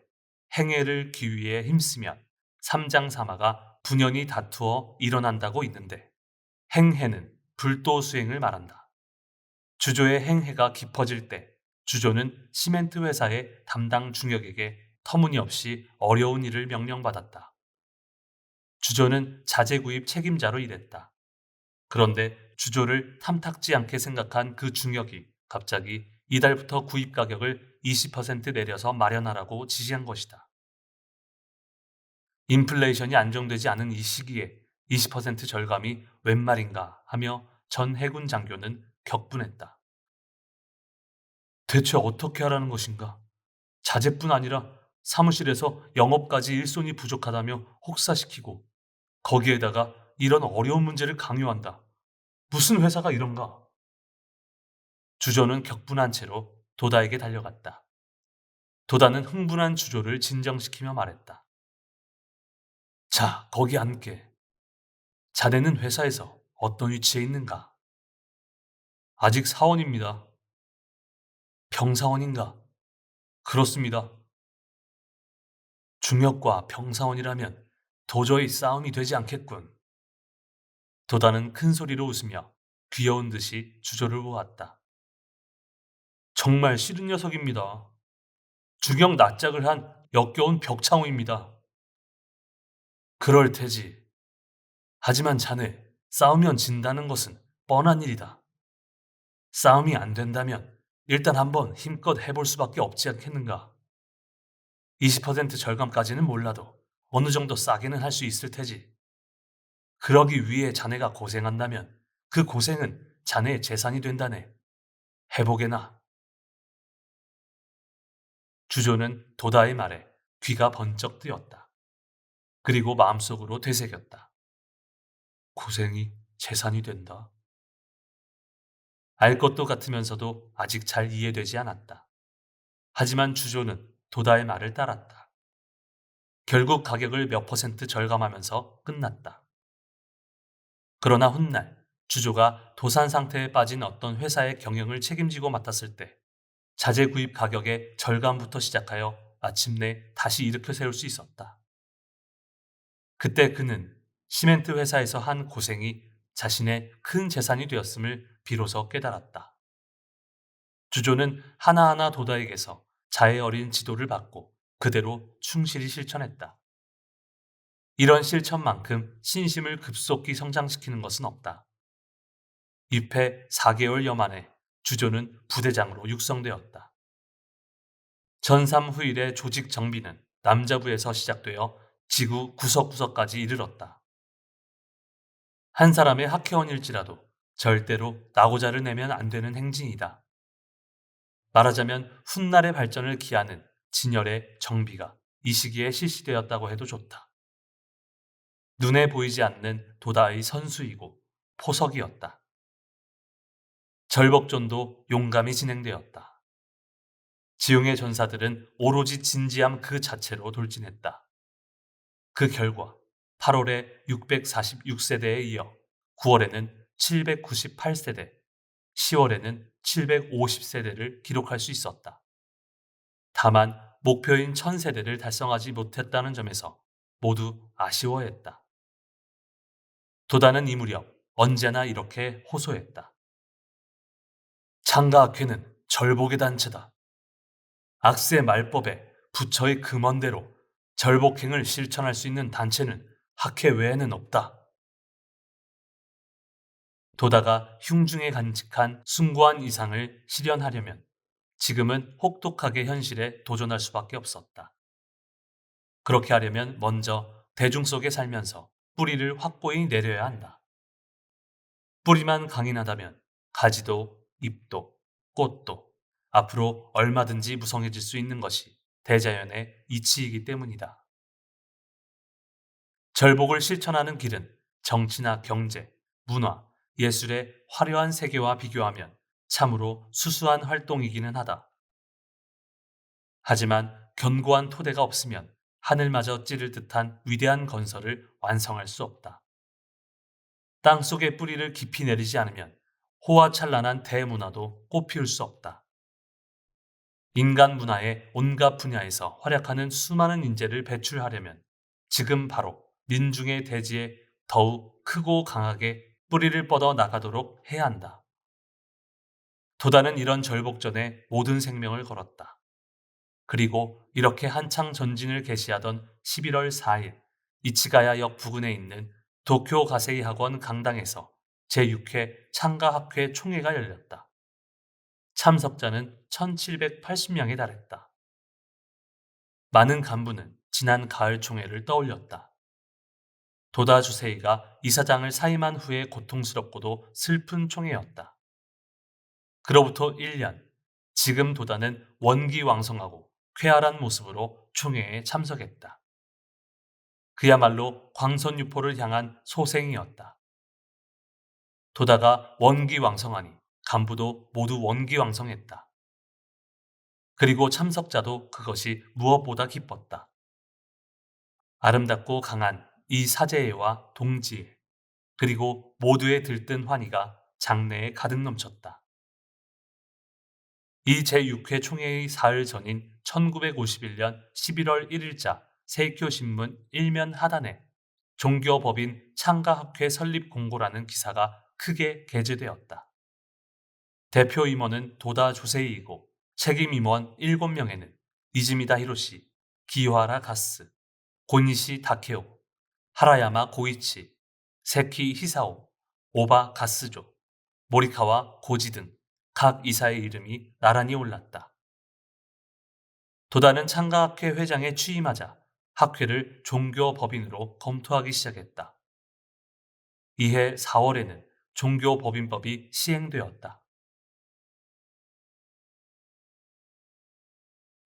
행해를 기위에 힘쓰면 삼장사마가 분연히 다투어 일어난다고 있는데 행해는 불도 수행을 말한다. 주조의 행해가 깊어질 때 주조는 시멘트 회사의 담당 중역에게 터무니없이 어려운 일을 명령받았다. 주조는 자재 구입 책임자로 일했다. 그런데 주조를 탐탁지 않게 생각한 그 중역이 갑자기 이달부터 구입 가격을 20% 내려서 마련하라고 지시한 것이다. 인플레이션이 안정되지 않은 이 시기에 20% 절감이 웬 말인가 하며 전 해군 장교는 격분했다. 대체 어떻게 하라는 것인가? 자재뿐 아니라 사무실에서 영업까지 일손이 부족하다며 혹사시키고 거기에다가 이런 어려운 문제를 강요한다. 무슨 회사가 이런가? 주조는 격분한 채로 도다에게 달려갔다. 도다는 흥분한 주조를 진정시키며 말했다. 자, 거기 앉게. 자네는 회사에서 어떤 위치에 있는가? 아직 사원입니다. 병사원인가? 그렇습니다. 중역과 병사원이라면 도저히 싸움이 되지 않겠군. 도다는 큰 소리로 웃으며 귀여운 듯이 주조를 보았다. 정말 싫은 녀석입니다. 중역 낯짝을 한 역겨운 벽창호입니다. 그럴 테지. 하지만 자네, 싸우면 진다는 것은 뻔한 일이다. 싸움이 안 된다면 일단 한번 힘껏 해볼 수밖에 없지 않겠는가. 20% 절감까지는 몰라도 어느 정도 싸게는 할 수 있을 테지. 그러기 위해 자네가 고생한다면 그 고생은 자네의 재산이 된다네. 해보게나. 주조는 도다의 말에 귀가 번쩍 뜨였다. 그리고 마음속으로 되새겼다. 고생이 재산이 된다. 알 것도 같으면서도 아직 잘 이해되지 않았다. 하지만 주조는 도다의 말을 따랐다. 결국 가격을 몇 퍼센트 절감하면서 끝났다. 그러나 훗날 주조가 도산 상태에 빠진 어떤 회사의 경영을 책임지고 맡았을 때 자재 구입 가격의 절감부터 시작하여 마침내 다시 일으켜 세울 수 있었다. 그때 그는 시멘트 회사에서 한 고생이 자신의 큰 재산이 되었음을 비로소 깨달았다. 주조는 하나하나 도다에게서 자애 어린 지도를 받고 그대로 충실히 실천했다. 이런 실천만큼 신심을 급속히 성장시키는 것은 없다. 입회 4개월여 만에 주조는 부대장으로 육성되었다. 전삼 후일의 조직 정비는 남자부에서 시작되어 지구 구석구석까지 이르렀다. 한 사람의 학회원일지라도 절대로 나고자를 내면 안 되는 행진이다. 말하자면 훗날의 발전을 기하는 진열의 정비가 이 시기에 실시되었다고 해도 좋다. 눈에 보이지 않는 도다의 선수이고 포석이었다. 절복전도 용감히 진행되었다. 지웅의 전사들은 오로지 진지함 그 자체로 돌진했다. 그 결과 8월에 646세대에 이어 9월에는 798세대, 10월에는 750세대를 기록할 수 있었다. 다만 목표인 1000세대를 달성하지 못했다는 점에서 모두 아쉬워했다. 도다는 이 무렵 언제나 이렇게 호소했다. 창가학회는 절복의 단체다. 악세 말법에 부처의 금원대로 절복행을 실천할 수 있는 단체는 학회 외에는 없다. 도다가 흉중에 간직한 숭고한 이상을 실현하려면 지금은 혹독하게 현실에 도전할 수밖에 없었다. 그렇게 하려면 먼저 대중 속에 살면서 뿌리를 확고히 내려야 한다. 뿌리만 강인하다면 가지도 잎도 꽃도 앞으로 얼마든지 무성해질 수 있는 것이 대자연의 이치이기 때문이다. 절복을 실천하는 길은 정치나 경제, 문화, 예술의 화려한 세계와 비교하면 참으로 수수한 활동이기는 하다. 하지만 견고한 토대가 없으면 하늘마저 찌를 듯한 위대한 건설을 완성할 수 없다. 땅 속에 뿌리를 깊이 내리지 않으면 호화찬란한 대문화도 꽃피울 수 없다. 인간 문화의 온갖 분야에서 활약하는 수많은 인재를 배출하려면 지금 바로 민중의 대지에 더욱 크고 강하게 뿌리를 뻗어 나가도록 해야 한다. 도다는 이런 절복전에 모든 생명을 걸었다. 그리고 이렇게 한창 전진을 개시하던 11월 4일 이치가야역 부근에 있는 도쿄 가세이 학원 강당에서 제6회 창가학회 총회가 열렸다. 참석자는 1780명에 달했다. 많은 간부는 지난 가을 총회를 떠올렸다. 도다 주세이가 이사장을 사임한 후에 고통스럽고도 슬픈 총회였다. 그로부터 1년, 지금 도다는 원기왕성하고 쾌활한 모습으로 총회에 참석했다. 그야말로 광선유포를 향한 소생이었다. 도다가 원기왕성하니 간부도 모두 원기왕성했다. 그리고 참석자도 그것이 무엇보다 기뻤다. 아름답고 강한 이 사제애와 동지애, 그리고 모두의 들뜬 환희가 장내에 가득 넘쳤다. 이 제6회 총회의 사흘 전인 1951년 11월 1일자 세이쿄신문 일면 하단에 종교법인 창가학회 설립 공고라는 기사가 크게 게재되었다. 대표 임원은 도다 조세이이고 책임 임원 7명에는 이즈미다 히로시, 기와라 가스, 고니시 다케오, 하라야마 고이치, 세키 히사오, 오바 가스조, 모리카와 고지 등 각 이사의 이름이 나란히 올랐다. 도다는 창가학회 회장에 취임하자 학회를 종교법인으로 검토하기 시작했다. 이해 4월에는 종교법인법이 시행되었다.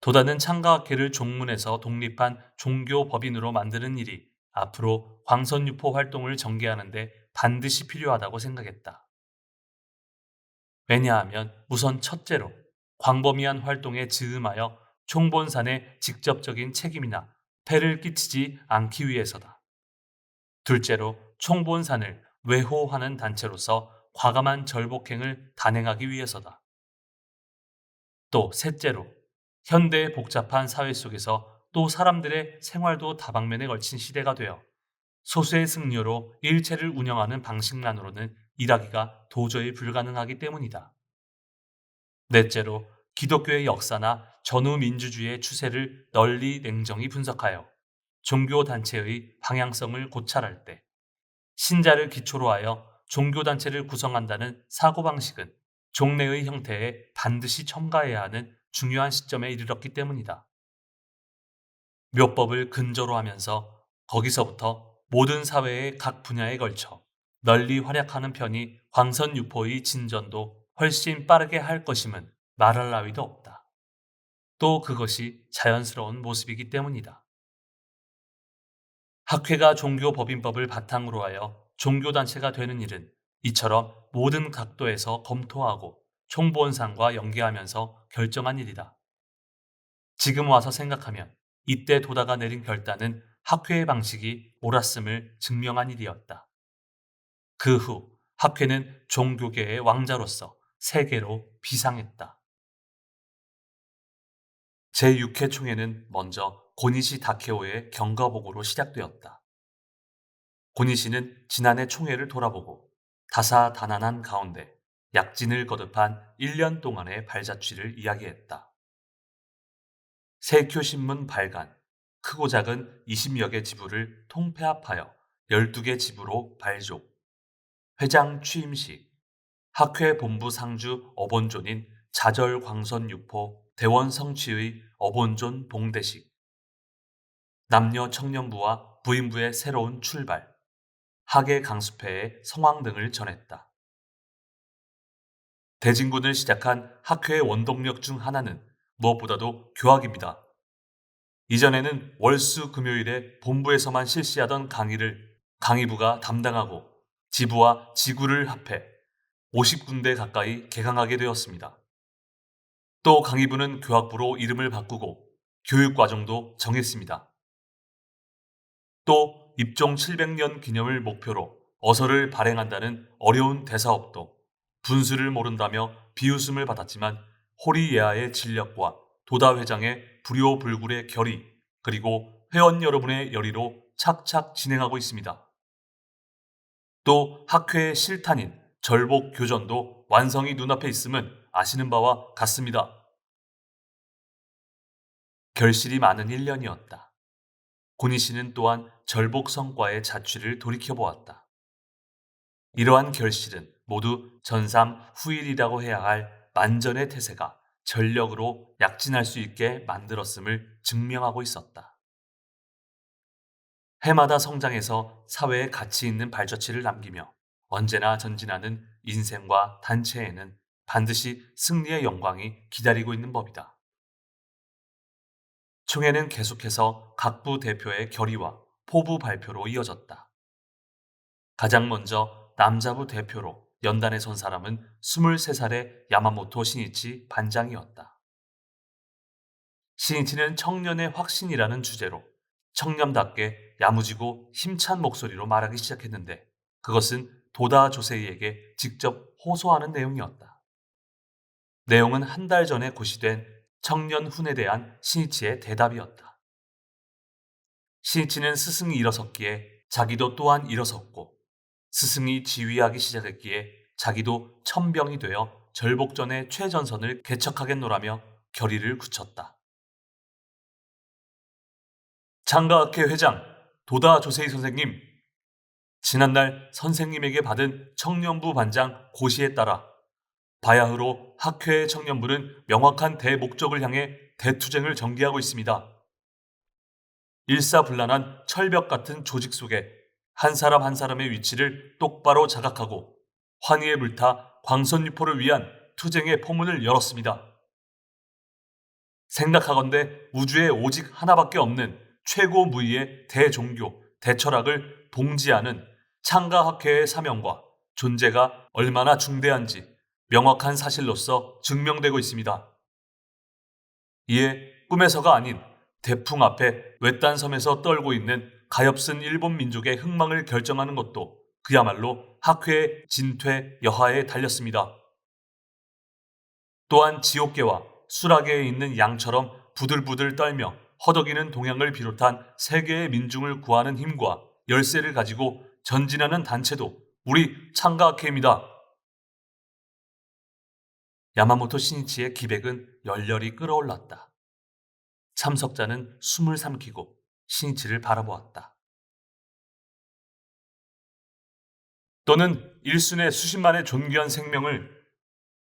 도다는 창가학회를 종문에서 독립한 종교법인으로 만드는 일이 앞으로 광선유포 활동을 전개하는 데 반드시 필요하다고 생각했다. 왜냐하면 우선 첫째로 광범위한 활동에 즈음하여 총본산에 직접적인 책임이나 폐를 끼치지 않기 위해서다. 둘째로 총본산을 외호하는 단체로서 과감한 절복행을 단행하기 위해서다. 또 셋째로, 현대의 복잡한 사회 속에서 또 사람들의 생활도 다방면에 걸친 시대가 되어 소수의 승려로 일체를 운영하는 방식만으로는 일하기가 도저히 불가능하기 때문이다. 넷째로, 기독교의 역사나 전후 민주주의의 추세를 널리 냉정히 분석하여 종교단체의 방향성을 고찰할 때 신자를 기초로 하여 종교단체를 구성한다는 사고방식은 종래의 형태에 반드시 첨가해야 하는 중요한 시점에 이르렀기 때문이다. 묘법을 근저로 하면서 거기서부터 모든 사회의 각 분야에 걸쳐 널리 활약하는 편이 광선유포의 진전도 훨씬 빠르게 할 것임은 말할 나위도 없다. 또 그것이 자연스러운 모습이기 때문이다. 학회가 종교법인법을 바탕으로 하여 종교단체가 되는 일은 이처럼 모든 각도에서 검토하고 총본상과 연계하면서 결정한 일이다. 지금 와서 생각하면 이때 도다가 내린 결단은 학회의 방식이 옳았음을 증명한 일이었다. 그 후 학회는 종교계의 왕자로서 세계로 비상했다. 제6회 총회는 먼저 고니시 다케오의 경과보고로 시작되었다. 고니시는 지난해 총회를 돌아보고 다사다난한 가운데 약진을 거듭한 1년 동안의 발자취를 이야기했다. 세쿄신문 발간, 크고 작은 20여 개 지부를 통폐합하여 12개 지부로 발족, 회장 취임식, 학회 본부 상주 어본존인 자절광선육포 대원성취의 어본존 봉대식, 남녀 청년부와 부인부의 새로운 출발, 학예 강습회의 성황 등을 전했다. 대진군을 시작한 학회의 원동력 중 하나는 무엇보다도 교학입니다. 이전에는 월수 금요일에 본부에서만 실시하던 강의를 강의부가 담당하고 지부와 지구를 합해 50군데 가까이 개강하게 되었습니다. 또 강의부는 교학부로 이름을 바꾸고 교육과정도 정했습니다. 또 입종 700년 기념을 목표로 어서를 발행한다는 어려운 대사업도 분수를 모른다며 비웃음을 받았지만 호리예아의 진력과 도다 회장의 불효불굴의 결의 그리고 회원 여러분의 열의로 착착 진행하고 있습니다. 또 학회의 실탄인 절복 교전도 완성이 눈앞에 있음은 아시는 바와 같습니다. 결실이 많은 1년이었다. 고니 씨는 또한 절복 성과의 자취를 돌이켜보았다. 이러한 결실은 모두 전삼 후일이라고 해야 할 만전의 태세가 전력으로 약진할 수 있게 만들었음을 증명하고 있었다. 해마다 성장해서 사회에 가치 있는 발자취를 남기며 언제나 전진하는 인생과 단체에는 반드시 승리의 영광이 기다리고 있는 법이다. 총회는 계속해서 각부 대표의 결의와 포부 발표로 이어졌다. 가장 먼저 남자부 대표로 연단에 선 사람은 23살의 야마모토 신이치 반장이었다. 신이치는 청년의 확신이라는 주제로 청렴답게 야무지고 힘찬 목소리로 말하기 시작했는데 그것은 도다 조세이에게 직접 호소하는 내용이었다. 내용은 한 달 전에 고시된 청년 훈에 대한 신이치의 대답이었다. 신이치는 스승이 일어섰기에 자기도 또한 일어섰고 스승이 지휘하기 시작했기에 자기도 천병이 되어 절복전의 최전선을 개척하겠노라며 결의를 굳혔다. 장가학회 회장 도다 조세희 선생님, 지난날 선생님에게 받은 청년부 반장 고시에 따라 바야흐로 학회의 청년부는 명확한 대목적을 향해 대투쟁을 전개하고 있습니다. 일사불란한 철벽 같은 조직 속에 한 사람 한 사람의 위치를 똑바로 자각하고 환희에 물타 광선유포를 위한 투쟁의 포문을 열었습니다. 생각하건대 우주에 오직 하나밖에 없는 최고 무위의 대종교, 대철학을 봉지하는 창가학회의 사명과 존재가 얼마나 중대한지 명확한 사실로서 증명되고 있습니다. 이에 꿈에서가 아닌 대풍 앞에 외딴 섬에서 떨고 있는 가엾은 일본 민족의 흥망을 결정하는 것도 그야말로 학회의 진퇴 여하에 달렸습니다. 또한 지옥계와 수라계에 있는 양처럼 부들부들 떨며 허덕이는 동양을 비롯한 세계의 민중을 구하는 힘과 열쇠를 가지고 전진하는 단체도 우리 창가학회입니다. 야마모토 신이치의 기백은 열렬히 끓어올랐다. 참석자는 숨을 삼키고 신이치를 바라보았다. 또는 일순에 수십만의 존귀한 생명을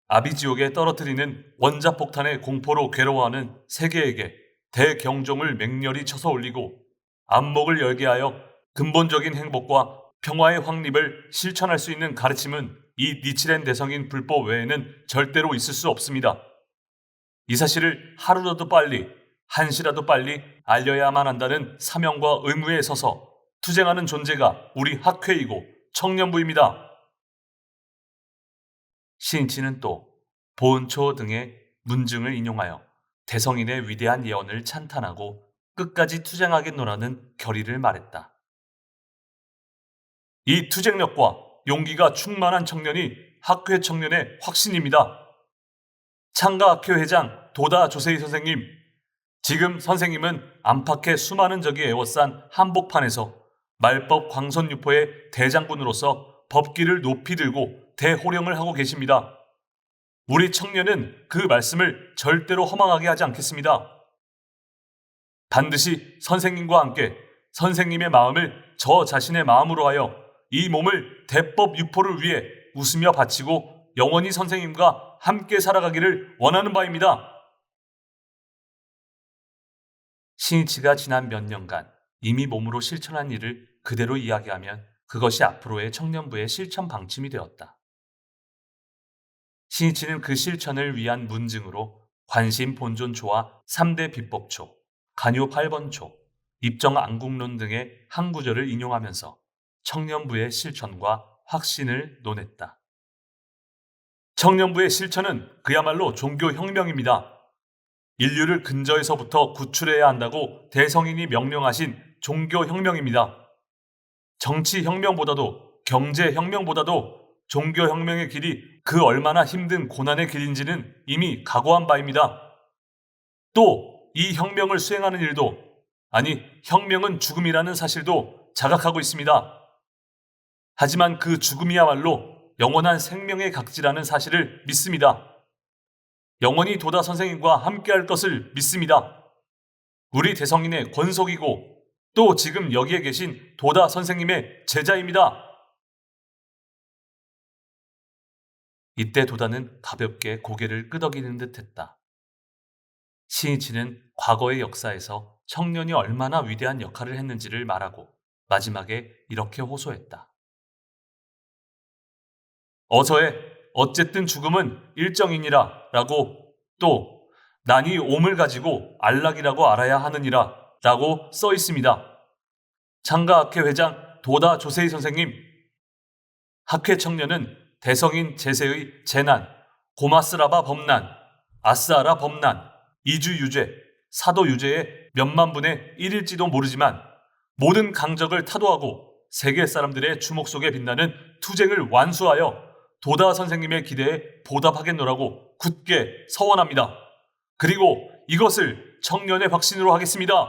아비지옥에 떨어뜨리는 원자폭탄의 공포로 괴로워하는 세계에게 대경종을 맹렬히 쳐서 올리고 안목을 열게 하여 근본적인 행복과 평화의 확립을 실천할 수 있는 가르침은 이 니치렌 대성인 불법 외에는 절대로 있을 수 없습니다. 이 사실을 하루라도 빨리, 한시라도 빨리 알려야만 한다는 사명과 의무에 서서 투쟁하는 존재가 우리 학회이고 청년부입니다. 신이치는 또 보은초 등의 문증을 인용하여 대성인의 위대한 예언을 찬탄하고 끝까지 투쟁하겠노라는 결의를 말했다. 이 투쟁력과 용기가 충만한 청년이 학회 청년의 확신입니다. 창가학회 회장 도다 조세희 선생님, 지금 선생님은 안팎의 수많은 적이 에워싼 한복판에서 말법 광선유포의 대장군으로서 법기를 높이 들고 대호령을 하고 계십니다. 우리 청년은 그 말씀을 절대로 허망하게 하지 않겠습니다. 반드시 선생님과 함께 선생님의 마음을 저 자신의 마음으로 하여 이 몸을 대법 유포를 위해 웃으며 바치고 영원히 선생님과 함께 살아가기를 원하는 바입니다. 신이치가 지난 몇 년간 이미 몸으로 실천한 일을 그대로 이야기하면 그것이 앞으로의 청년부의 실천 방침이 되었다. 신이치는 그 실천을 위한 문증으로 관심 본존초와 3대 비법초, 간요 8번초, 입정 안국론 등의 한 구절을 인용하면서 청년부의 실천과 확신을 논했다. 청년부의 실천은 그야말로 종교혁명입니다. 인류를 근저에서부터 구출해야 한다고 대성인이 명령하신 종교혁명입니다. 정치혁명보다도 경제혁명보다도 종교혁명의 길이 그 얼마나 힘든 고난의 길인지는 이미 각오한 바입니다. 또 이 혁명을 수행하는 일도, 아니 혁명은 죽음이라는 사실도 자각하고 있습니다. 하지만 그 죽음이야말로 영원한 생명의 각지라는 사실을 믿습니다. 영원히 도다 선생님과 함께할 것을 믿습니다. 우리 대성인의 권속이고 또 지금 여기에 계신 도다 선생님의 제자입니다. 이때 도다는 가볍게 고개를 끄덕이는 듯 했다. 신이치는 과거의 역사에서 청년이 얼마나 위대한 역할을 했는지를 말하고 마지막에 이렇게 호소했다. 어서해 어쨌든 죽음은 일정이니라 라고, 또 난이 옴을 가지고 안락이라고 알아야 하느니라 라고 써 있습니다. 창가학회 회장 도다 조세희 선생님, 학회 청년은 대성인 제세의 재난, 고마스라바 범난, 아스아라 범난, 이주 유죄, 사도 유죄의 몇만 분의 1일지도 모르지만 모든 강적을 타도하고 세계 사람들의 주목 속에 빛나는 투쟁을 완수하여 도다 선생님의 기대에 보답하겠노라고 굳게 서원합니다. 그리고 이것을 청년의 확신으로 하겠습니다.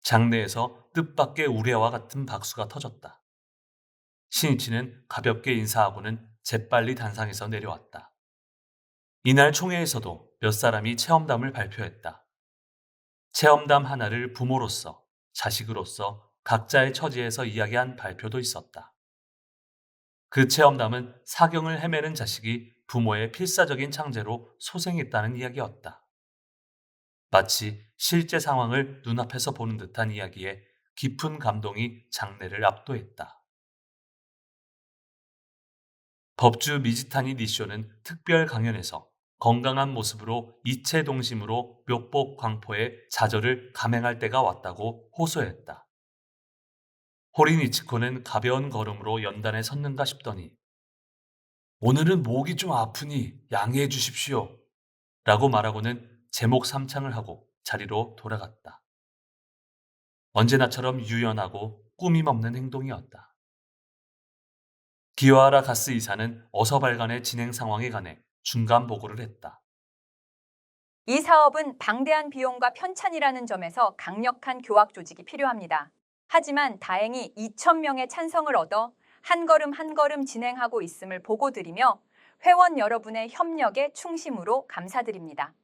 장내에서 뜻밖의 우레와 같은 박수가 터졌다. 신이치는 가볍게 인사하고는 재빨리 단상에서 내려왔다. 이날 총회에서도 몇 사람이 체험담을 발표했다. 체험담 하나를 부모로서, 자식으로서 각자의 처지에서 이야기한 발표도 있었다. 그 체험담은 사경을 헤매는 자식이 부모의 필사적인 창제로 소생했다는 이야기였다. 마치 실제 상황을 눈앞에서 보는 듯한 이야기에 깊은 감동이 장내를 압도했다. 법주 미지타니 니쇼는 특별 강연에서 건강한 모습으로 이체동심으로 묘법 광포의 자절을 감행할 때가 왔다고 호소했다. 호린 이치코는 가벼운 걸음으로 연단에 섰는가 싶더니 오늘은 목이 좀 아프니 양해해 주십시오 라고 말하고는 제목 삼창을 하고 자리로 돌아갔다. 언제나처럼 유연하고 꾸밈 없는 행동이었다. 기와하라 가스 이사는 어서발간의 진행 상황에 관해 중간 보고를 했다. 이 사업은 방대한 비용과 편찬이라는 점에서 강력한 교학 조직이 필요합니다. 하지만 다행히 2,000명의 찬성을 얻어 한 걸음 한 걸음 진행하고 있음을 보고드리며 회원 여러분의 협력에 충심으로 감사드립니다.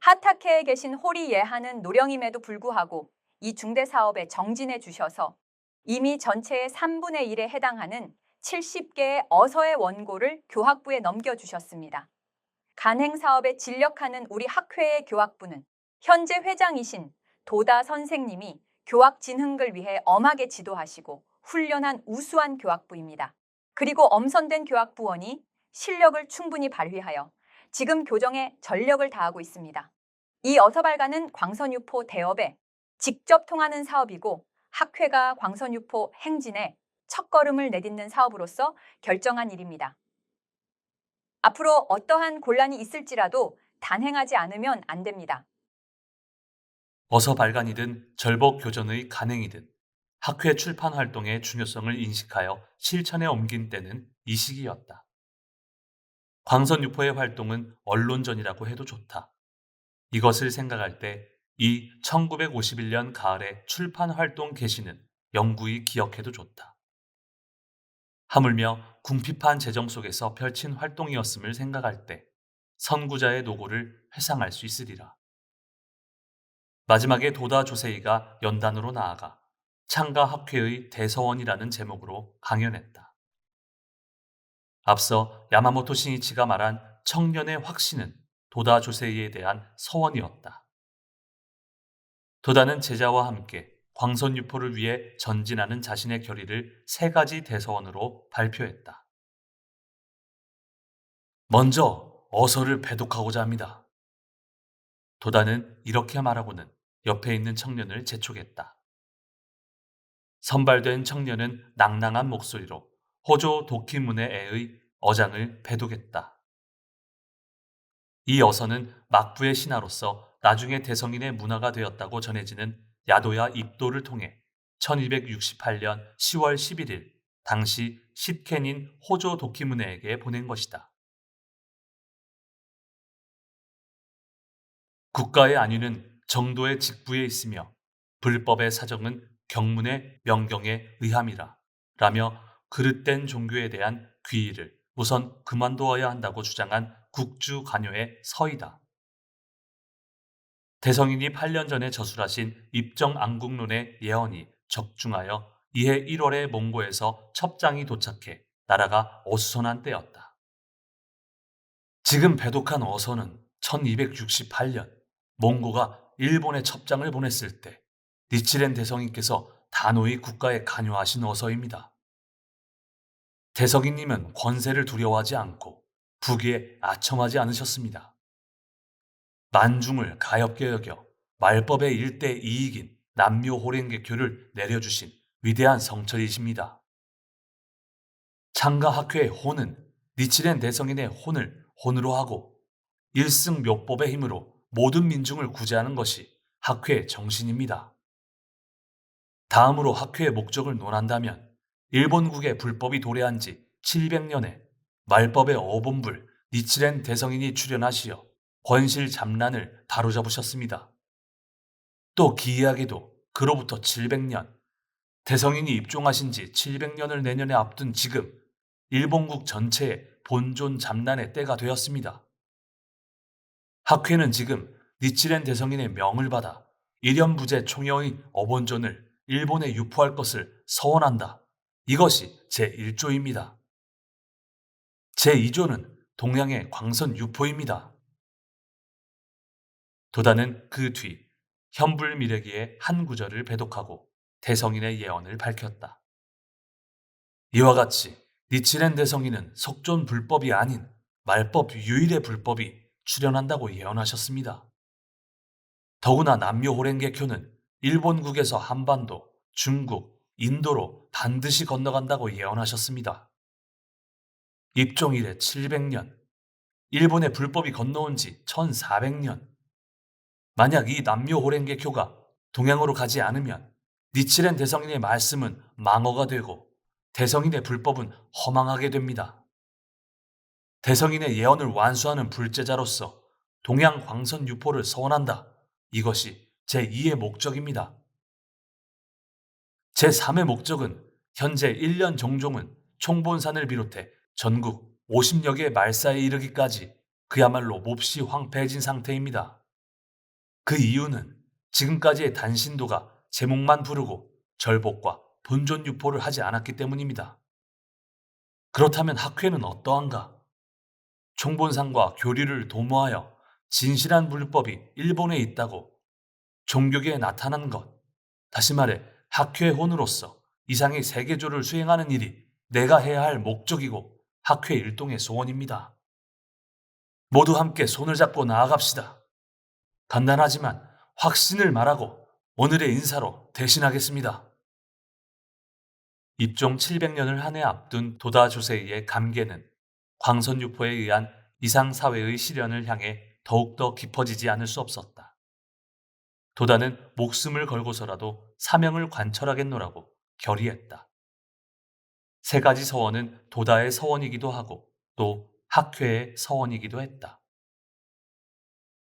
하타케에 계신 호리 예하는 노령임에도 불구하고 이 중대 사업에 정진해 주셔서 이미 전체의 3분의 1에 해당하는 70개의 어서의 원고를 교학부에 넘겨주셨습니다. 간행 사업에 진력하는 우리 학회의 교학부는 현재 회장이신 도다 선생님이 교학 진흥을 위해 엄하게 지도하시고 훈련한 우수한 교학부입니다. 그리고 엄선된 교학부원이 실력을 충분히 발휘하여 지금 교정에 전력을 다하고 있습니다. 이 어서발간은 광선유포 대업에 직접 통하는 사업이고 학회가 광선유포 행진에 첫걸음을 내딛는 사업으로서 결정한 일입니다. 앞으로 어떠한 곤란이 있을지라도 단행하지 않으면 안 됩니다. 어서발간이든 절복교전의 간행이든 학회 출판 활동의 중요성을 인식하여 실천에 옮긴 때는 이 시기였다. 광선유포의 활동은 언론전이라고 해도 좋다. 이것을 생각할 때 이 1951년 가을의 출판 활동 개시는 영구히 기억해도 좋다. 하물며 궁핍한 재정 속에서 펼친 활동이었음을 생각할 때 선구자의 노고를 회상할 수 있으리라. 마지막에 도다 조세이가 연단으로 나아가 창가 학회의 대서원이라는 제목으로 강연했다. 앞서 야마모토 신이치가 말한 청년의 확신은 도다 조세이에 대한 서원이었다. 도다는 제자와 함께 광선유포를 위해 전진하는 자신의 결의를 3가지 대서원으로 발표했다. 먼저 어서를 배독하고자 합니다. 도다는 이렇게 말하고는 옆에 있는 청년을 재촉했다. 선발된 청년은 낭낭한 목소리로 호조 도키무네에의 어장을 배독했다. 이 어서는 막부의 신하로서 나중에 대성인의 문화가 되었다고 전해지는 야도야 입도를 통해 1268년 10월 11일 당시 십켄인 호조 도키무네에게 보낸 것이다. 국가의 안위는 정도의 직부에 있으며 불법의 사정은 경문의 명경에 의함이라 라며 그릇된 종교에 대한 귀의를 우선 그만두어야 한다고 주장한 국주 관여의 서이다. 대성인이 8년 전에 저술하신 입정안국론의 예언이 적중하여 이해 1월에 몽고에서 첩장이 도착해 나라가 어수선한 때였다. 지금 배독한 어서는 1268년 몽고가 일본에 첩장을 보냈을 때 니치렌 대성인께서 단호히 국가에 관여하신 어서입니다. 대성인님은 권세를 두려워하지 않고 부귀에 아첨하지 않으셨습니다. 만중을 가엾게 여겨 말법의 일대 이익인 남묘호랭개교를 내려주신 위대한 성철이십니다. 창가학회의 혼은 니치렌 대성인의 혼을 혼으로 하고 일승묘법의 힘으로 모든 민중을 구제하는 것이 학회의 정신입니다. 다음으로 학회의 목적을 논한다면 일본국의 불법이 도래한 지 700년에 말법의 어본불 니치렌 대성인이 출연하시어 권실 잡란을 바로잡으셨습니다. 또 기이하게도 그로부터 700년, 대성인이 입종하신 지 700년을 내년에 앞둔 지금 일본국 전체의 본존 잡란의 때가 되었습니다. 학회는 지금 니치렌 대성인의 명을 받아 일연부재 총영의 어본존을 일본에 유포할 것을 서원한다. 이것이 제1조입니다. 제2조는 동양의 광선 유포입니다. 도다는 그 뒤 현불미래기의 한 구절을 배독하고 대성인의 예언을 밝혔다. 이와 같이 니치렌 대성인은 속존 불법이 아닌 말법 유일의 불법이 출현한다고 예언하셨습니다. 더구나 남묘호랭개교는 일본국에서 한반도, 중국, 인도로 반드시 건너간다고 예언하셨습니다. 입종 이래 700년, 일본의 불법이 건너온 지 1400년, 만약 이 남묘호랭개교가 동양으로 가지 않으면 니치렌 대성인의 말씀은 망어가 되고 대성인의 불법은 허망하게 됩니다. 대성인의 예언을 완수하는 불제자로서 동양 광선 유포를 서원한다. 이것이 제2의 목적입니다. 제3의 목적은 현재 1년 종종은 총본산을 비롯해 전국 50여 개 말사에 이르기까지 그야말로 몹시 황폐해진 상태입니다. 그 이유는 지금까지의 단신도가 제목만 부르고 절복과 본존 유포를 하지 않았기 때문입니다. 그렇다면 학회는 어떠한가? 총본산과 교류를 도모하여 진실한 불법이 일본에 있다고 종교계에 나타난 것, 다시 말해 학회의 혼으로서 이상의 세계조를 수행하는 일이 내가 해야 할 목적이고 학회 일동의 소원입니다. 모두 함께 손을 잡고 나아갑시다. 간단하지만 확신을 말하고 오늘의 인사로 대신하겠습니다. 입종 700년을 한 해 앞둔 도다 조세이의 감개는 광선유포에 의한 이상사회의 시련을 향해 더욱더 깊어지지 않을 수 없었다. 도다는 목숨을 걸고서라도 사명을 관철하겠노라고 결의했다. 세 가지 서원은 도다의 서원이기도 하고 또 학회의 서원이기도 했다.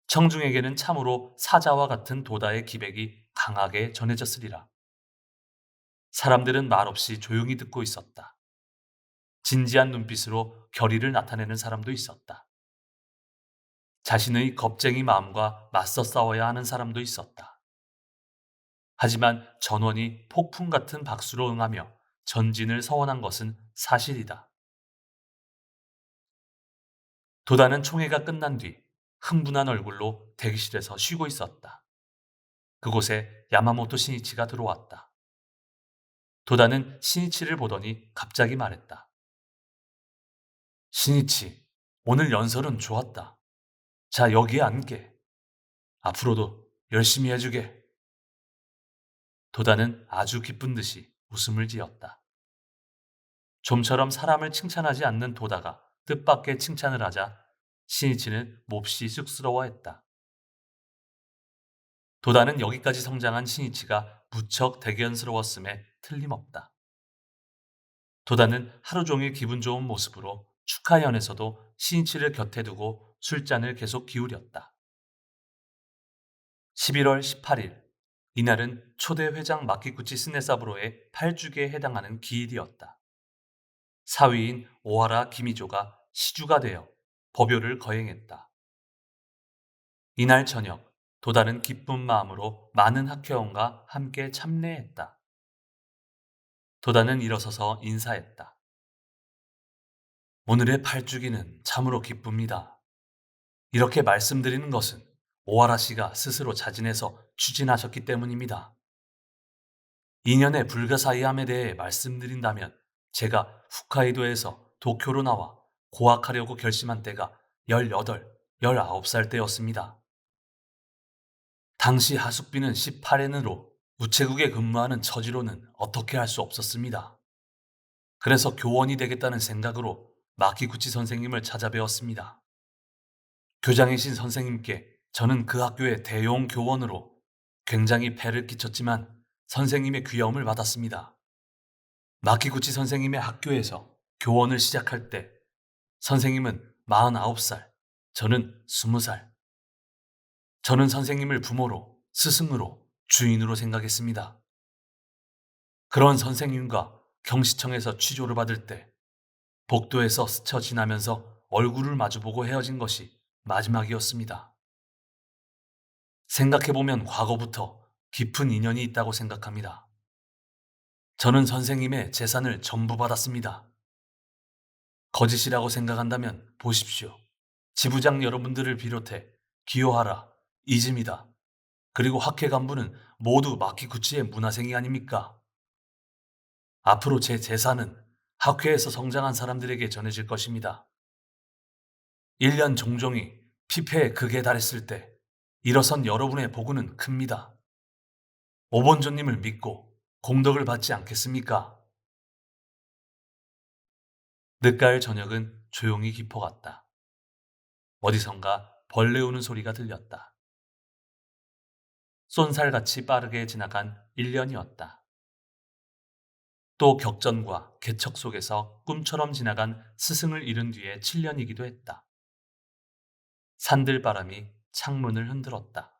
청중에게는 참으로 사자와 같은 도다의 기백이 강하게 전해졌으리라. 사람들은 말없이 조용히 듣고 있었다. 진지한 눈빛으로 결의를 나타내는 사람도 있었다. 자신의 겁쟁이 마음과 맞서 싸워야 하는 사람도 있었다. 하지만 전원이 폭풍 같은 박수로 응하며 전진을 서원한 것은 사실이다. 도다는 총회가 끝난 뒤 흥분한 얼굴로 대기실에서 쉬고 있었다. 그곳에 야마모토 신이치가 들어왔다. 도다는 신이치를 보더니 갑자기 말했다. 신이치, 오늘 연설은 좋았다. 자, 여기에 앉게. 앞으로도 열심히 해주게. 도다는 아주 기쁜 듯이 웃음을 지었다. 좀처럼 사람을 칭찬하지 않는 도다가 뜻밖의 칭찬을 하자 신이치는 몹시 쑥스러워했다. 도다는 여기까지 성장한 신이치가 무척 대견스러웠음에 틀림없다. 도다는 하루 종일 기분 좋은 모습으로 축하연에서도 신이치를 곁에 두고 술잔을 계속 기울였다. 11월 18일, 이날은 초대 회장 마키구치 스네사부로의 8주기에 해당하는 기일이었다. 사위인 오하라 기미조가 시주가 되어 법요를 거행했다. 이날 저녁, 도다는 기쁜 마음으로 많은 학회원과 함께 참례했다. 도다는 일어서서 인사했다. 오늘의 8주기는 참으로 기쁩니다. 이렇게 말씀드리는 것은 오하라 씨가 스스로 자진해서 추진하셨기 때문입니다. 2년의 불가사의함에 대해 말씀드린다면 제가 홋카이도에서 도쿄로 나와 고학하려고 결심한 때가 18, 19살 때였습니다. 당시 하숙비는 18엔으로 우체국에 근무하는 처지로는 어떻게 할 수 없었습니다. 그래서 교원이 되겠다는 생각으로 마키구치 선생님을 찾아뵈었습니다. 교장이신 선생님께 저는 그 학교의 대용 교원으로 굉장히 폐를 끼쳤지만 선생님의 귀여움을 받았습니다. 마키구치 선생님의 학교에서 교원을 시작할 때 선생님은 49살, 저는 20살. 저는 선생님을 부모로, 스승으로, 주인으로 생각했습니다. 그런 선생님과 경시청에서 취조를 받을 때 복도에서 스쳐 지나면서 얼굴을 마주보고 헤어진 것이 마지막이었습니다. 생각해보면 과거부터 깊은 인연이 있다고 생각합니다. 저는 선생님의 재산을 전부 받았습니다. 거짓이라고 생각한다면 보십시오. 지부장 여러분들을 비롯해 기요하라, 이즈미다, 그리고 학회 간부는 모두 마키구치의 문화생이 아닙니까? 앞으로 제 재산은 학회에서 성장한 사람들에게 전해질 것입니다. 1년 종종이 피폐의 극에 달했을 때 일어선 여러분의 보고는 큽니다. 오본조님을 믿고 공덕을 받지 않겠습니까? 늦가을 저녁은 조용히 깊어갔다. 어디선가 벌레 우는 소리가 들렸다. 쏜살같이 빠르게 지나간 1년이었다. 또 격전과 개척 속에서 꿈처럼 지나간 스승을 잃은 뒤에 7년이기도 했다. 산들바람이 창문을 흔들었다.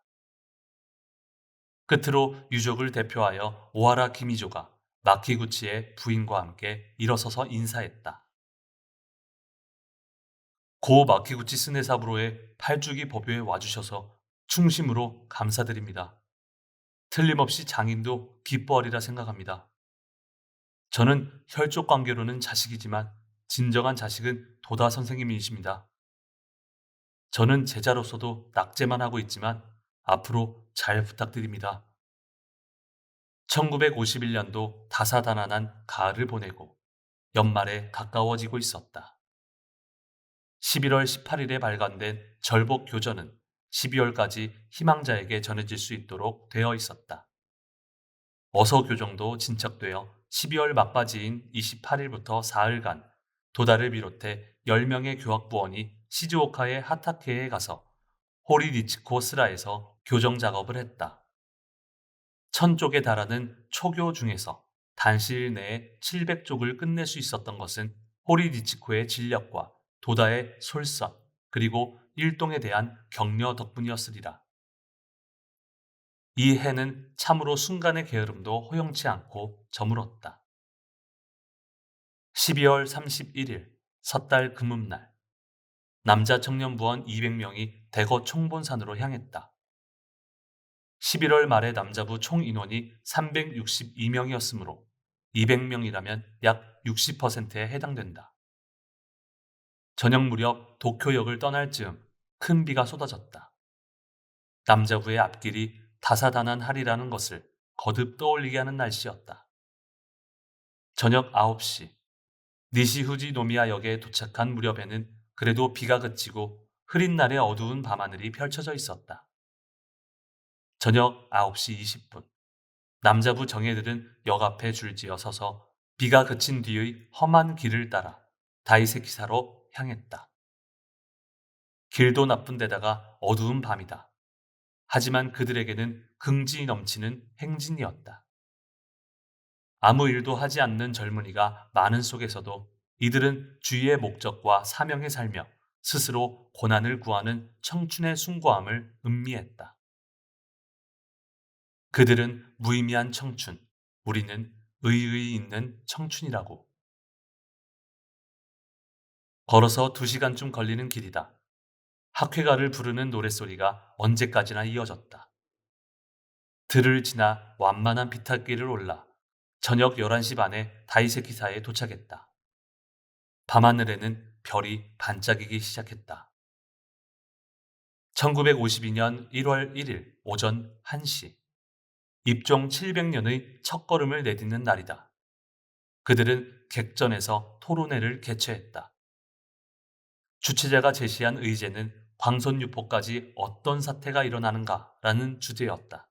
끝으로 유족을 대표하여 오하라 기미조가 마키구치의 부인과 함께 일어서서 인사했다. 고 마키구치 스네사부로의 8주기 법요에 와주셔서 충심으로 감사드립니다. 틀림없이 장인도 기뻐하리라 생각합니다. 저는 혈족 관계로는 자식이지만 진정한 자식은 도다 선생님이십니다. 저는 제자로서도 낙제만 하고 있지만 앞으로 잘 부탁드립니다. 1951년도 다사다난한 가을을 보내고 연말에 가까워지고 있었다. 11월 18일에 발간된 절복 교전은 12월까지 희망자에게 전해질 수 있도록 되어 있었다. 어서 교정도 진척되어 12월 막바지인 28일부터 사흘간 도다를 비롯해 10명의 교학부원이 시즈오카의 하타케에 가서 호리니치코 스라에서 교정 작업을 했다. 1000쪽에 달하는 초교 중에서 단시일 내에 700쪽을 끝낼 수 있었던 것은 호리니치코의 진력과 도다의 솔선 그리고 일동에 대한 격려 덕분이었으리라. 이 해는 참으로 순간의 게으름도 허용치 않고 저물었다. 12월 31일 섣달 금음날 남자 청년부원 200명이 대거 총본산으로 향했다. 11월 말에 남자부 총 인원이 362명이었으므로 200명이라면 약 60%에 해당된다. 저녁 무렵 도쿄역을 떠날 즈음 큰 비가 쏟아졌다. 남자부의 앞길이 다사다난하리라는 것을 거듭 떠올리게 하는 날씨였다. 저녁 9시 니시후지 노미야 역에 도착한 무렵에는 그래도 비가 그치고 흐린 날의 어두운 밤하늘이 펼쳐져 있었다. 저녁 9시 20분 남자부 정예들은 역 앞에 줄지어 서서 비가 그친 뒤의 험한 길을 따라 다이세키사로 향했다. 길도 나쁜 데다가 어두운 밤이다. 하지만 그들에게는 긍지 넘치는 행진이었다. 아무 일도 하지 않는 젊은이가 많은 속에서도 이들은 주의의 목적과 사명에 살며 스스로 고난을 구하는 청춘의 숭고함을 음미했다. 그들은 무의미한 청춘, 우리는 의의 있는 청춘이라고. 걸어서 2시간쯤 걸리는 길이다. 학회가를 부르는 노랫소리가 언제까지나 이어졌다. 들을 지나 완만한 비탈길을 올라 저녁 11시 반에 다이세키사에 도착했다. 밤하늘에는 별이 반짝이기 시작했다. 1952년 1월 1일 오전 1시 입종 700년의 첫걸음을 내딛는 날이다. 그들은 객전에서 토론회를 개최했다. 주최자가 제시한 의제는 광선유포까지 어떤 사태가 일어나는가라는 주제였다.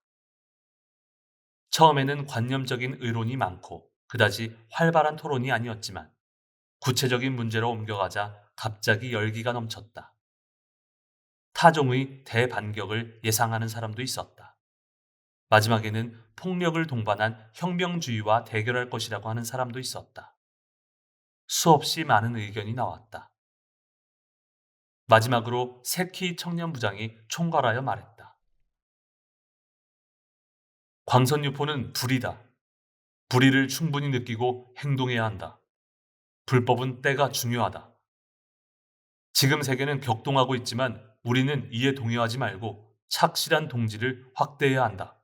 처음에는 관념적인 의론이 많고 그다지 활발한 토론이 아니었지만 구체적인 문제로 옮겨가자 갑자기 열기가 넘쳤다. 타종의 대반격을 예상하는 사람도 있었다. 마지막에는 폭력을 동반한 혁명주의와 대결할 것이라고 하는 사람도 있었다. 수없이 많은 의견이 나왔다. 마지막으로 세키 청년부장이 총괄하여 말했다. 광선유포는 불이다. 불의를 충분히 느끼고 행동해야 한다. 불법은 때가 중요하다. 지금 세계는 격동하고 있지만 우리는 이에 동요하지 말고 착실한 동지를 확대해야 한다.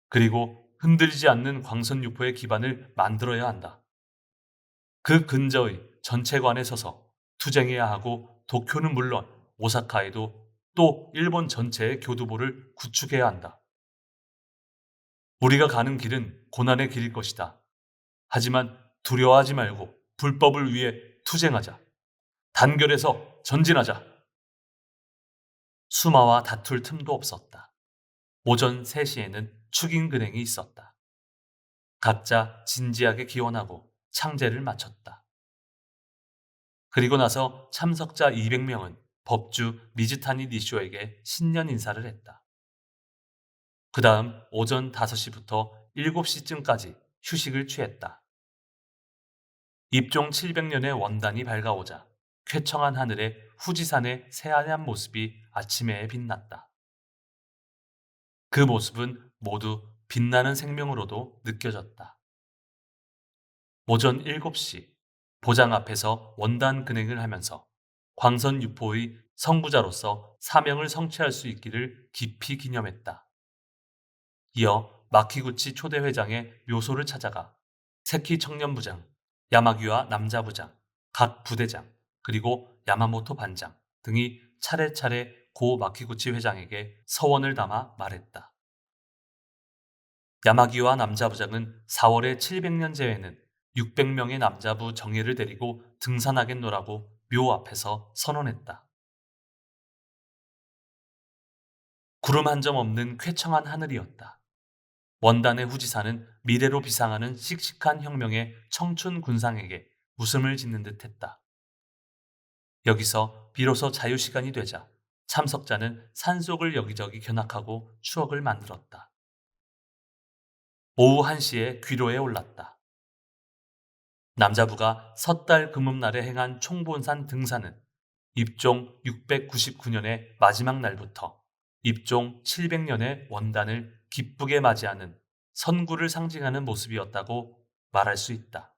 그리고 흔들리지 않는 광선유포의 기반을 만들어야 한다. 그 근저의 전체관에 서서 투쟁해야 하고 도쿄는 물론 오사카에도 또 일본 전체의 교두보를 구축해야 한다. 우리가 가는 길은 고난의 길일 것이다. 하지만 두려워하지 말고 불법을 위해 투쟁하자. 단결해서 전진하자. 수마와 다툴 틈도 없었다. 오전 3시에는 축인근행이 있었다. 각자 진지하게 기원하고 창제를 마쳤다. 그리고 나서 참석자 200명은 법주 미즈타니 니쇼에게 신년 인사를 했다. 그 다음 오전 5시부터 7시쯤까지 휴식을 취했다. 입종 700년의 원단이 밝아오자 쾌청한 하늘에 후지산의 새하얀 모습이 아침에 빛났다. 그 모습은 모두 빛나는 생명으로도 느껴졌다. 오전 7시 보장 앞에서 원단 근행을 하면서 광선 유포의 선구자로서 사명을 성취할 수 있기를 깊이 기념했다. 이어 마키구치 초대 회장의 묘소를 찾아가 세키 청년부장, 야마귀와 남자부장, 각 부대장, 그리고 야마모토 반장 등이 차례차례 고 마키구치 회장에게 서원을 담아 말했다. 야마기와 남자부장은 4월의 700년제에는 600명의 남자부 정예를 데리고 등산하겠노라고 묘 앞에서 선언했다. 구름 한 점 없는 쾌청한 하늘이었다. 원단의 후지산은 미래로 비상하는 씩씩한 혁명의 청춘 군상에게 웃음을 짓는 듯했다. 여기서 비로소 자유시간이 되자 참석자는 산속을 여기저기 견학하고 추억을 만들었다. 오후 1시에 귀로에 올랐다. 남자부가 섣달 금음날에 행한 총본산 등산은 입종 699년의 마지막 날부터 입종 700년의 원단을 기쁘게 맞이하는 선구를 상징하는 모습이었다고 말할 수 있다.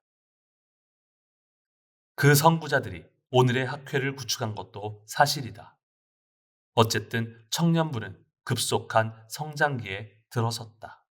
그 선구자들이 오늘의 학회를 구축한 것도 사실이다. 어쨌든 청년부는 급속한 성장기에 들어섰다.